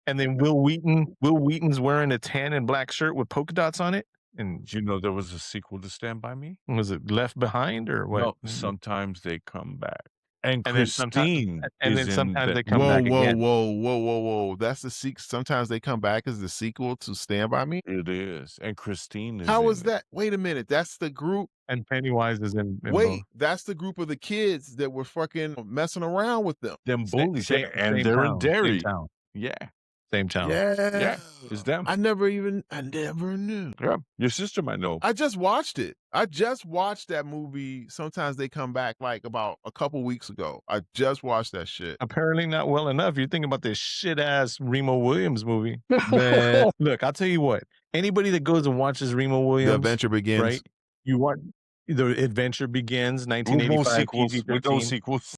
Speaker 1: then Will Wheaton's wearing a tan and black shirt with polka dots on it. And
Speaker 3: did you know there was a sequel to Stand By Me?
Speaker 1: Was it Left Behind or what?
Speaker 3: No, sometimes they come back. And Christine.
Speaker 1: Then sometimes they come back again.
Speaker 2: Whoa. That's the sequel. Sometimes they come back as the sequel to Stand By Me?
Speaker 3: It is. And Christine is
Speaker 2: How is that? Wait a minute. That's the group.
Speaker 1: And Pennywise is in
Speaker 2: Wait, that's the group of the kids that were fucking messing around with them.
Speaker 3: Them bullies. And they're in Derry. Yeah.
Speaker 1: Same town.
Speaker 2: Yeah.
Speaker 3: It's them.
Speaker 2: I never knew.
Speaker 3: Yeah. Your sister might know.
Speaker 2: I just watched it. I just watched that movie. Sometimes they come back like about a couple weeks ago. I just watched that shit.
Speaker 1: Apparently not well enough. You're thinking about this shit ass Remo Williams movie. Man, look, I'll tell you what. Anybody that goes and watches Remo Williams,
Speaker 2: The Adventure Begins.
Speaker 1: Right? You want The Adventure Begins, 1985.
Speaker 3: With those sequels.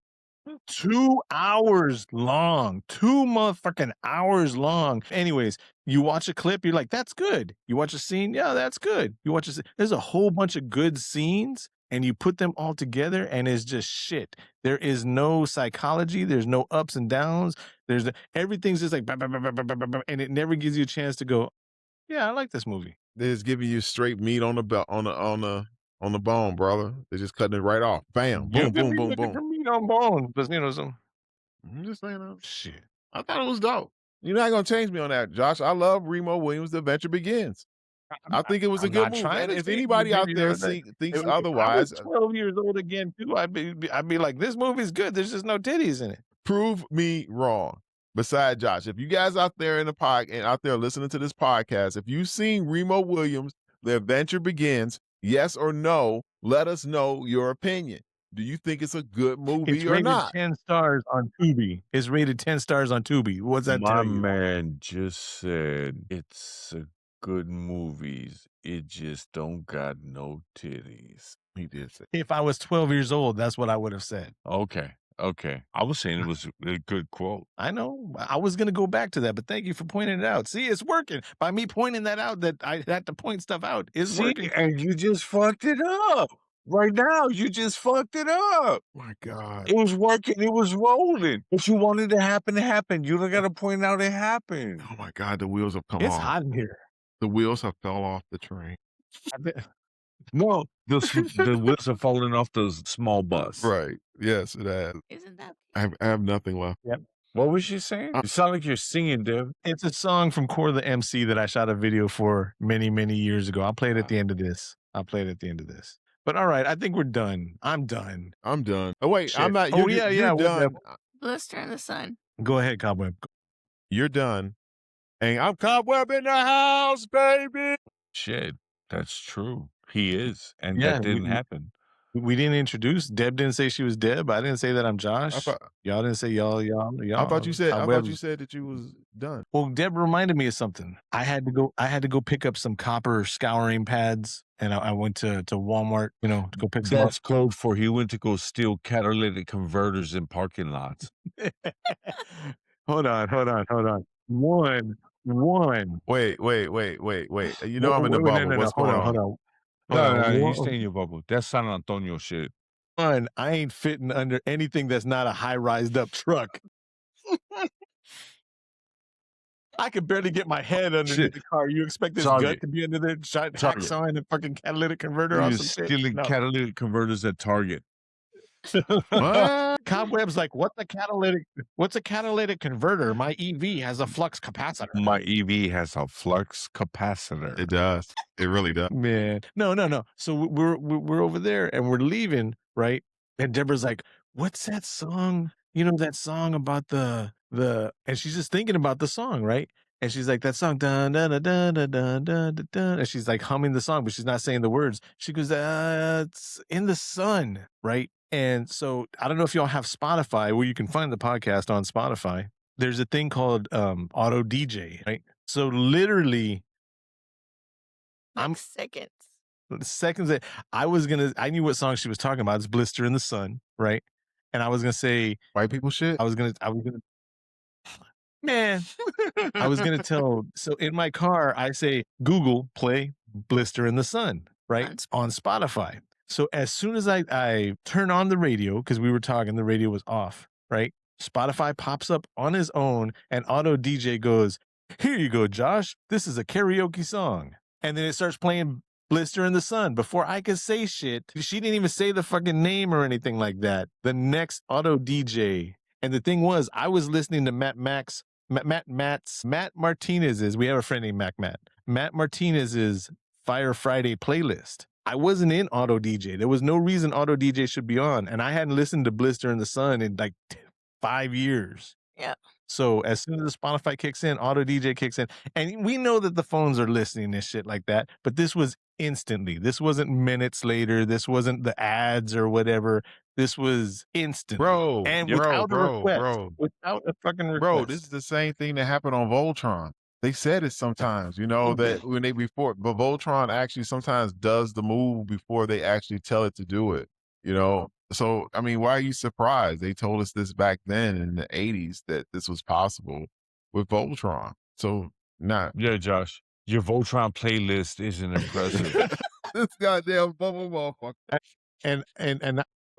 Speaker 1: 2 hours long. 2 motherfucking hours long. Anyways, you watch a clip, you're like, that's good. You watch a scene, yeah, that's good. You watch there's a whole bunch of good scenes, and you put them all together, and it's just shit. There is no psychology. There's no ups and downs. Everything's just like, bah, bah, bah, bah, bah, bah, bah, and it never gives you a chance to go, yeah, I like this movie.
Speaker 2: They're just giving you straight meat on the belt, on the bone, brother. They're just cutting it right off. Bam, boom, boom, boom, boom.
Speaker 1: For meat on bone, but
Speaker 2: I'm just saying,
Speaker 1: shit.
Speaker 2: I thought it was dope. You're not gonna change me on that, Josh. I love Remo Williams' The Adventure Begins. I think it was a good movie. And if anybody out there thinks otherwise,
Speaker 1: I was 12 years old again too. I'd be like, this movie's good. There's just no titties in it.
Speaker 2: Prove me wrong. Besides Josh, if you guys out there in the pod and out there listening to this podcast, if you've seen Remo Williams, The Adventure Begins, yes or no, let us know your opinion. Do you think it's a good movie or not?
Speaker 1: It's rated 10 stars on Tubi. It's rated 10 stars on Tubi. What's that tell you?
Speaker 3: My man just said it's a good movies. It just don't got no titties.
Speaker 2: He did say.
Speaker 1: If I was 12 years old, that's what I would have said.
Speaker 3: Okay. I was saying it was a good quote.
Speaker 1: I know. I was going to go back to that, but thank you for pointing it out. See, it's working. By me pointing that out, that I had to point stuff out, it's working.
Speaker 3: And you just fucked it up. Right now, you just fucked it up.
Speaker 2: My God.
Speaker 3: It was working. It was rolling. What you wanted to happen happened. You don't got to point out it happened.
Speaker 2: Oh my God, the wheels have come
Speaker 1: It's
Speaker 2: off.
Speaker 1: hot in here.
Speaker 2: The wheels have fell off the train.
Speaker 3: No, the wheels are falling off the small bus.
Speaker 2: Right. Yes, it has.
Speaker 4: Isn't that?
Speaker 2: I have nothing left.
Speaker 1: Yep.
Speaker 3: What was you saying? You sound like you're singing, Dev.
Speaker 1: It's a song from Core the MC that I shot a video for many, many years ago. I'll play it at the end of this. But all right, I think we're done. I'm done.
Speaker 2: I'm done. Oh wait,
Speaker 1: Shit.
Speaker 2: I'm not.
Speaker 1: Oh,
Speaker 2: You're,
Speaker 1: yeah,
Speaker 2: you're
Speaker 1: yeah, we're
Speaker 2: done.
Speaker 4: Blister in the sun.
Speaker 1: Go ahead, Cobweb.
Speaker 2: You're done. And I'm Cobweb in the house, baby.
Speaker 3: Shit, that's true. He is, and
Speaker 1: Yeah,
Speaker 3: that didn't happen.
Speaker 1: We didn't introduce. Deb didn't say she was Deb. I didn't say that I'm Josh. Y'all didn't say y'all.
Speaker 2: I thought you said. I
Speaker 1: Cobweb's-
Speaker 2: thought you said that you was done.
Speaker 1: Well, Deb reminded me of something. I had to go pick up some copper scouring pads, and I went to Walmart, to go pick some up.
Speaker 3: That's code for he went to go steal catalytic converters in parking lots.
Speaker 1: Hold on. One.
Speaker 2: Wait. You know I'm in the
Speaker 1: Wait,
Speaker 2: bubble.
Speaker 1: no,
Speaker 2: What's going on?
Speaker 1: Hold on.
Speaker 3: No, you stay in your bubble. That's San Antonio shit.
Speaker 1: One, I ain't fitting under anything that's not a high-rised up truck. I could barely get my head underneath the car. You expect this gut to be under there, hacksaw and a fucking catalytic converter
Speaker 3: You're
Speaker 1: on some shit?
Speaker 3: stealing
Speaker 1: No.
Speaker 3: catalytic converters at Target.
Speaker 2: What?
Speaker 1: Cobweb's like, what's a catalytic converter? My EV has a flux capacitor.
Speaker 3: My EV has a flux capacitor.
Speaker 2: It does. It really does.
Speaker 1: Man, no. So we're over there and we're leaving, right? And Deborah's like, "What's that song? That song about the," and she's just thinking about the song, right? And she's like, "That song, dun dun dun dun dun dun dun dun dun," and she's like humming the song, but she's not saying the words. She goes, "It's in the sun," right? And so I don't know if y'all have Spotify, where you can find the podcast on Spotify. There's a thing called auto DJ, right? So literally, seconds that I knew what song she was talking about. It's Blister in the Sun, right? And I was gonna say
Speaker 2: White people shit.
Speaker 1: I was gonna man. I was gonna tell. So in my car, I say Google play Blister in the Sun, right? On Spotify. So as soon as I turn on the radio, because we were talking, the radio was off, right? Spotify pops up on his own and auto DJ goes, "Here you go, Josh. This is a karaoke song." And then it starts playing Blister in the Sun. Before I could say shit, she didn't even say the fucking name or anything like that. The next auto DJ. And the thing was, I was listening to Matt Martinez's, we have a friend named Matt Martinez's Fire Friday playlist. I wasn't in auto DJ. There was no reason auto DJ should be on. And I hadn't listened to Blister in the Sun in like 5 years.
Speaker 4: Yeah.
Speaker 1: So as soon as the Spotify kicks in, auto DJ kicks in. And we know that the phones are listening and shit like that. But this was instantly. This wasn't minutes later. This wasn't the ads or whatever. This was instant.
Speaker 2: Bro.
Speaker 1: And
Speaker 2: without
Speaker 1: a request. Without a fucking request.
Speaker 2: Bro, this is the same thing that happened on Voltron. They said it sometimes, that when but Voltron actually sometimes does the move before they actually tell it to do it, So, I mean, why are you surprised? They told us this back then in the 80s that this was possible with Voltron. So, nah.
Speaker 3: Yeah, Josh, your Voltron playlist isn't impressive.
Speaker 2: This goddamn bubble motherfucker.
Speaker 1: And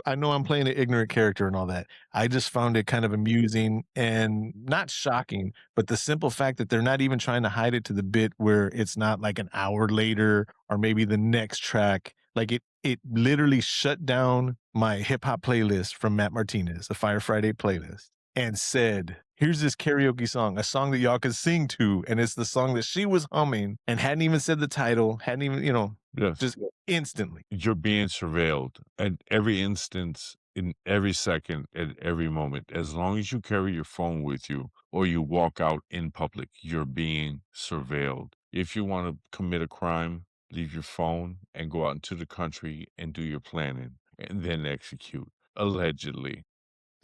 Speaker 1: I know I'm playing an ignorant character and all that. I just found it kind of amusing and not shocking, but the simple fact that they're not even trying to hide it to the bit where it's not like an hour later or maybe the next track. Like it literally shut down my hip hop playlist from Matt Martinez, the Fire Friday playlist, and said, "Here's this karaoke song, a song that y'all can sing to." And it's the song that she was humming and hadn't even said the title, hadn't even,
Speaker 3: Yes.
Speaker 1: just instantly.
Speaker 3: You're being surveilled at every instance, in every second, at every moment. As long as you carry your phone with you or you walk out in public, you're being surveilled. If you want to commit a crime, leave your phone and go out into the country and do your planning and then execute, allegedly.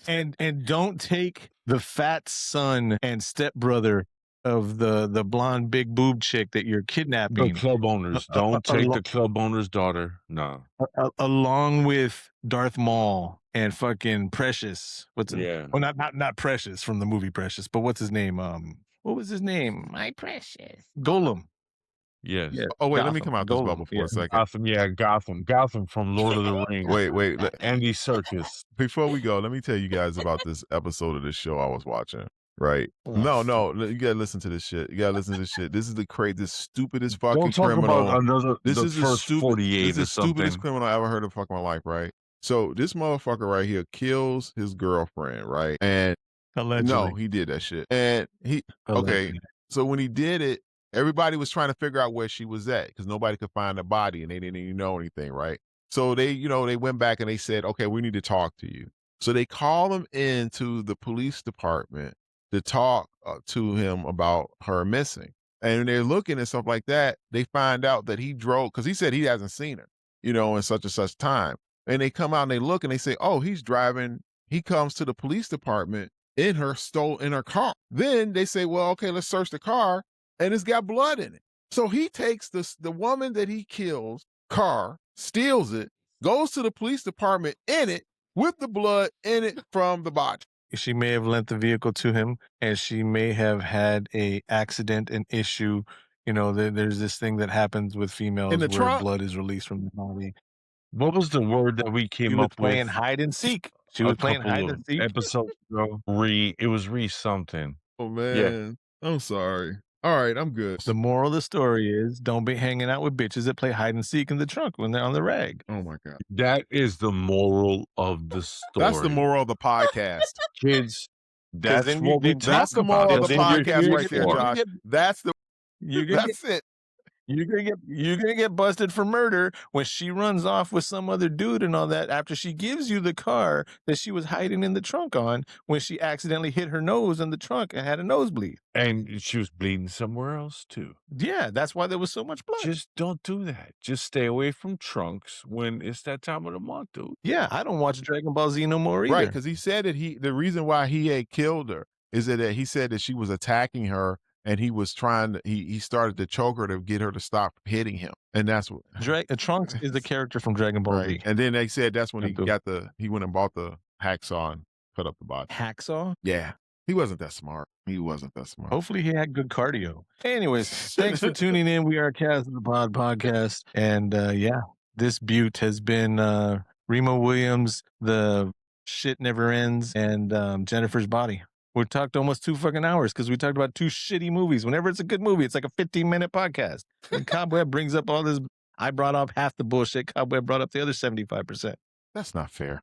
Speaker 1: And don't take the fat son and stepbrother of the blonde big boob chick that you're
Speaker 3: The
Speaker 1: kidnapping
Speaker 3: club owners, don't take the club owner's daughter. No.
Speaker 1: along with Darth Maul and fucking Precious.
Speaker 3: Yeah.
Speaker 1: Well, not Precious from the movie Precious, but what's his name? What was his name?
Speaker 4: My precious.
Speaker 1: Golem.
Speaker 3: Yes.
Speaker 1: Yeah.
Speaker 2: Oh wait, let me
Speaker 1: Gotham,
Speaker 2: come out this
Speaker 1: Golem,
Speaker 2: bubble for
Speaker 1: yeah.
Speaker 2: a second.
Speaker 3: Gotham from Lord of the Rings.
Speaker 2: Wait.
Speaker 3: Andy Serkis.
Speaker 2: Before we go, let me tell you guys about this episode of this show I was watching. Right?
Speaker 1: Oh,
Speaker 2: No, you gotta listen to this shit. You gotta listen to this shit. This is the stupidest fucking
Speaker 3: Don't talk
Speaker 2: criminal.
Speaker 3: about another.
Speaker 2: This
Speaker 3: the
Speaker 2: is
Speaker 3: first 48
Speaker 2: this is
Speaker 3: or
Speaker 2: the stupidest
Speaker 3: something.
Speaker 2: criminal I ever heard of fucking my life, right? So this motherfucker right here kills his girlfriend, right? And
Speaker 1: Allegedly.
Speaker 2: no, he did that shit. And he
Speaker 1: Allegedly.
Speaker 2: okay. So when he did it, everybody was trying to figure out where she was at because nobody could find the body and they didn't even know anything, right? So they went back and they said, okay, we need to talk to you. So they called him into the police department to talk to him about her missing. And when they're looking and stuff like that, they find out that he drove, because he said he hasn't seen her, in such and such time. And they come out and they look and they say, oh, he's driving. He comes to the police department in her car. Then they say, well, okay, let's search the car. And it's got blood in it. So he takes the woman that he kills car, steals it, goes to the police department in it with the blood in it from the body.
Speaker 1: She may have lent the vehicle to him, and she may have had a accident, an issue. There's this thing that happens with females
Speaker 2: In the
Speaker 1: where
Speaker 2: trunk?
Speaker 1: blood is released from the body.
Speaker 3: What was the word that we
Speaker 1: She
Speaker 3: came
Speaker 1: was
Speaker 3: up
Speaker 1: playing
Speaker 3: with
Speaker 1: hide and seek. She
Speaker 3: a
Speaker 1: was playing
Speaker 3: couple
Speaker 1: hide
Speaker 3: of
Speaker 1: and seek.
Speaker 3: episodes ago? It was re something.
Speaker 2: Oh, man. I'm sorry. All right, I'm good.
Speaker 1: The moral of the story is don't be hanging out with bitches that play hide and seek in the trunk when they're on the rag.
Speaker 2: Oh, my God.
Speaker 3: That is the moral of the story.
Speaker 2: That's the moral of the podcast.
Speaker 3: Kids. That's
Speaker 1: then
Speaker 3: what we
Speaker 2: That's
Speaker 3: talk
Speaker 2: the moral
Speaker 3: about.
Speaker 2: of the
Speaker 3: That's what
Speaker 2: podcast
Speaker 3: you're
Speaker 2: right there,
Speaker 3: here for.
Speaker 2: Josh. That's it.
Speaker 1: You're gonna get busted for murder when she runs off with some other dude and all that after she gives you the car that she was hiding in the trunk on when she accidentally hit her nose in the trunk and had a nosebleed.
Speaker 3: And she was bleeding somewhere else too.
Speaker 1: Yeah, that's why there was so much blood.
Speaker 3: Just don't do that. Just stay away from trunks when it's that time of the month, dude.
Speaker 1: Yeah, I don't watch Dragon Ball Z no more either.
Speaker 2: Right, because he said that the reason why he had killed her is that he said that she was attacking her and he was trying to, he started to choke her to get her to stop hitting him. And that's what.
Speaker 1: Trunks is the character from Dragon Ball Z.
Speaker 2: And then they said that's when he
Speaker 1: Cantu.
Speaker 2: he went and bought the hacksaw and cut up the body.
Speaker 1: Hacksaw?
Speaker 2: Yeah. He wasn't that smart.
Speaker 1: Hopefully he had good cardio. Anyways, thanks for tuning in. We are Cast of the Pod podcast. And this butte has been Remo Williams, The Shit Never Ends, and Jennifer's Body. We talked almost 2 fucking hours because we talked about 2 shitty movies. Whenever it's a good movie, it's like a 15-minute podcast. And Cobweb brings up all this. I brought up half the bullshit. Cobweb brought up the other 75%.
Speaker 2: That's not fair.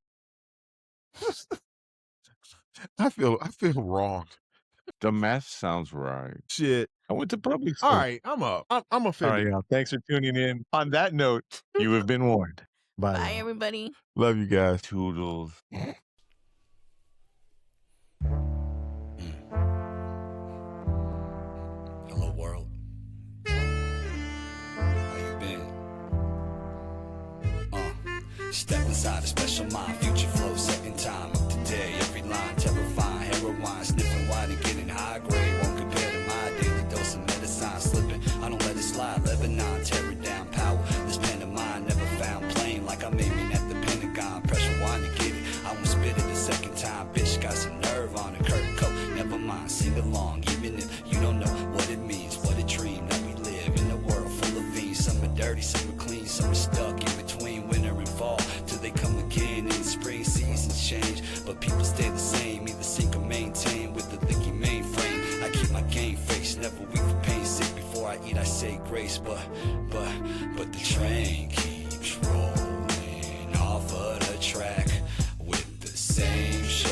Speaker 2: I feel wronged.
Speaker 3: The math sounds right.
Speaker 2: Shit.
Speaker 1: I went to public school.
Speaker 2: All right, I'm up. I'm offended.
Speaker 1: All right, y'all. Thanks for tuning in. On that note, you have been warned. Bye.
Speaker 4: Bye, everybody.
Speaker 2: Love you guys.
Speaker 3: Toodles.
Speaker 6: Hello, world. How you been? Step inside a special mind, future flow, second time up today. Every line terrifying, heroin, sniffing wide and getting high grade. Won't compare to my daily dose of medicine, slipping. I don't let it slide. Lebanon, tear it down, power. This pen of mine never found plain, like I'm aiming at the Pentagon. Pressure wine to get it. I won't spit it a second time. Bitch got some nerve on a curtain coat. Never mind, sing along, even if you don't know what it means. What a dream that we live in a world full of fiends. Some are dirty, some are clean, some are stuck in between winter and fall. Till they come again in spring, seasons change, but people stay the same. Either sink or maintain with the leaky mainframe. I keep my game face, never weak for pain. Sick before I eat, I say grace, but the train keeps rolling off of the track with the same show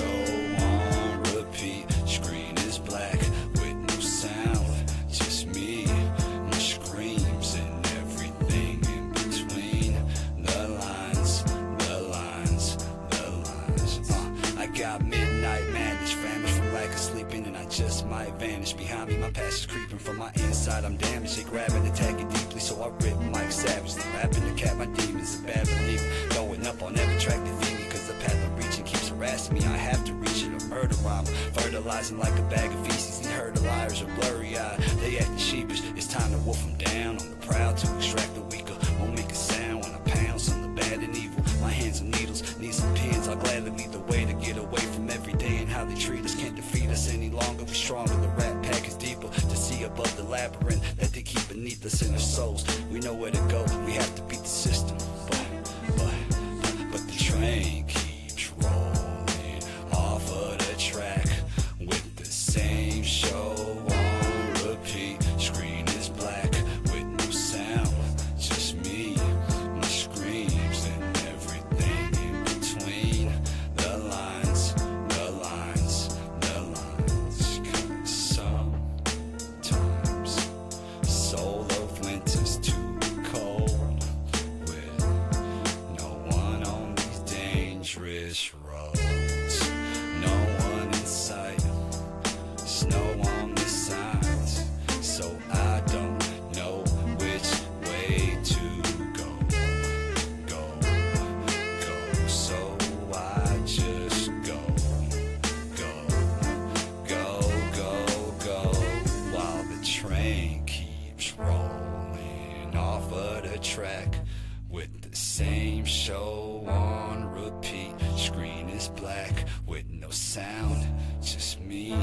Speaker 6: on repeat. Screen is black with no sound, just me, my screams and everything in between the lines, the lines, the lines. I got midnight madness, famished from lack of sleeping, and I just might vanish. Behind me, my past is creeping from my inside. I'm damaged, they grab and attack it deeply, so I rip Mike Savage. They rapping to cap my demons, a bad believer. Throwing up on every track that feed me, cause the path I'm reaching keeps harassing me. I have to reach it, a murder rhyme, fertilizing like a bag of feces. These herd of liars are blurry eyed, they acting sheepish. It's time to wolf them down on the prowl to extract the weaker. Won't make a sound when I pounce on the bad and evil. My hands are needles, need some pins. I'll gladly lead the way to get away from every day and how they treat us. Can't defeat us any longer, we stronger. The rap pack is deeper, to see above the labyrinth that they they keep beneath us in our souls. We know where to go, we have to beat the system. But the train keeps rolling off of the track with the same show on repeat. Screen is black with no sound, just me, my screams, and everything in between. The lines, the lines, the lines. 'Cause sometimes soul of winter's too cold with no one on these dangerous roads. No one in sight, snow on the signs, so I don't know which way to go. So I just go while the train keeps rolling off of the track with the same show on repeat. Screen is black with no sound, just me,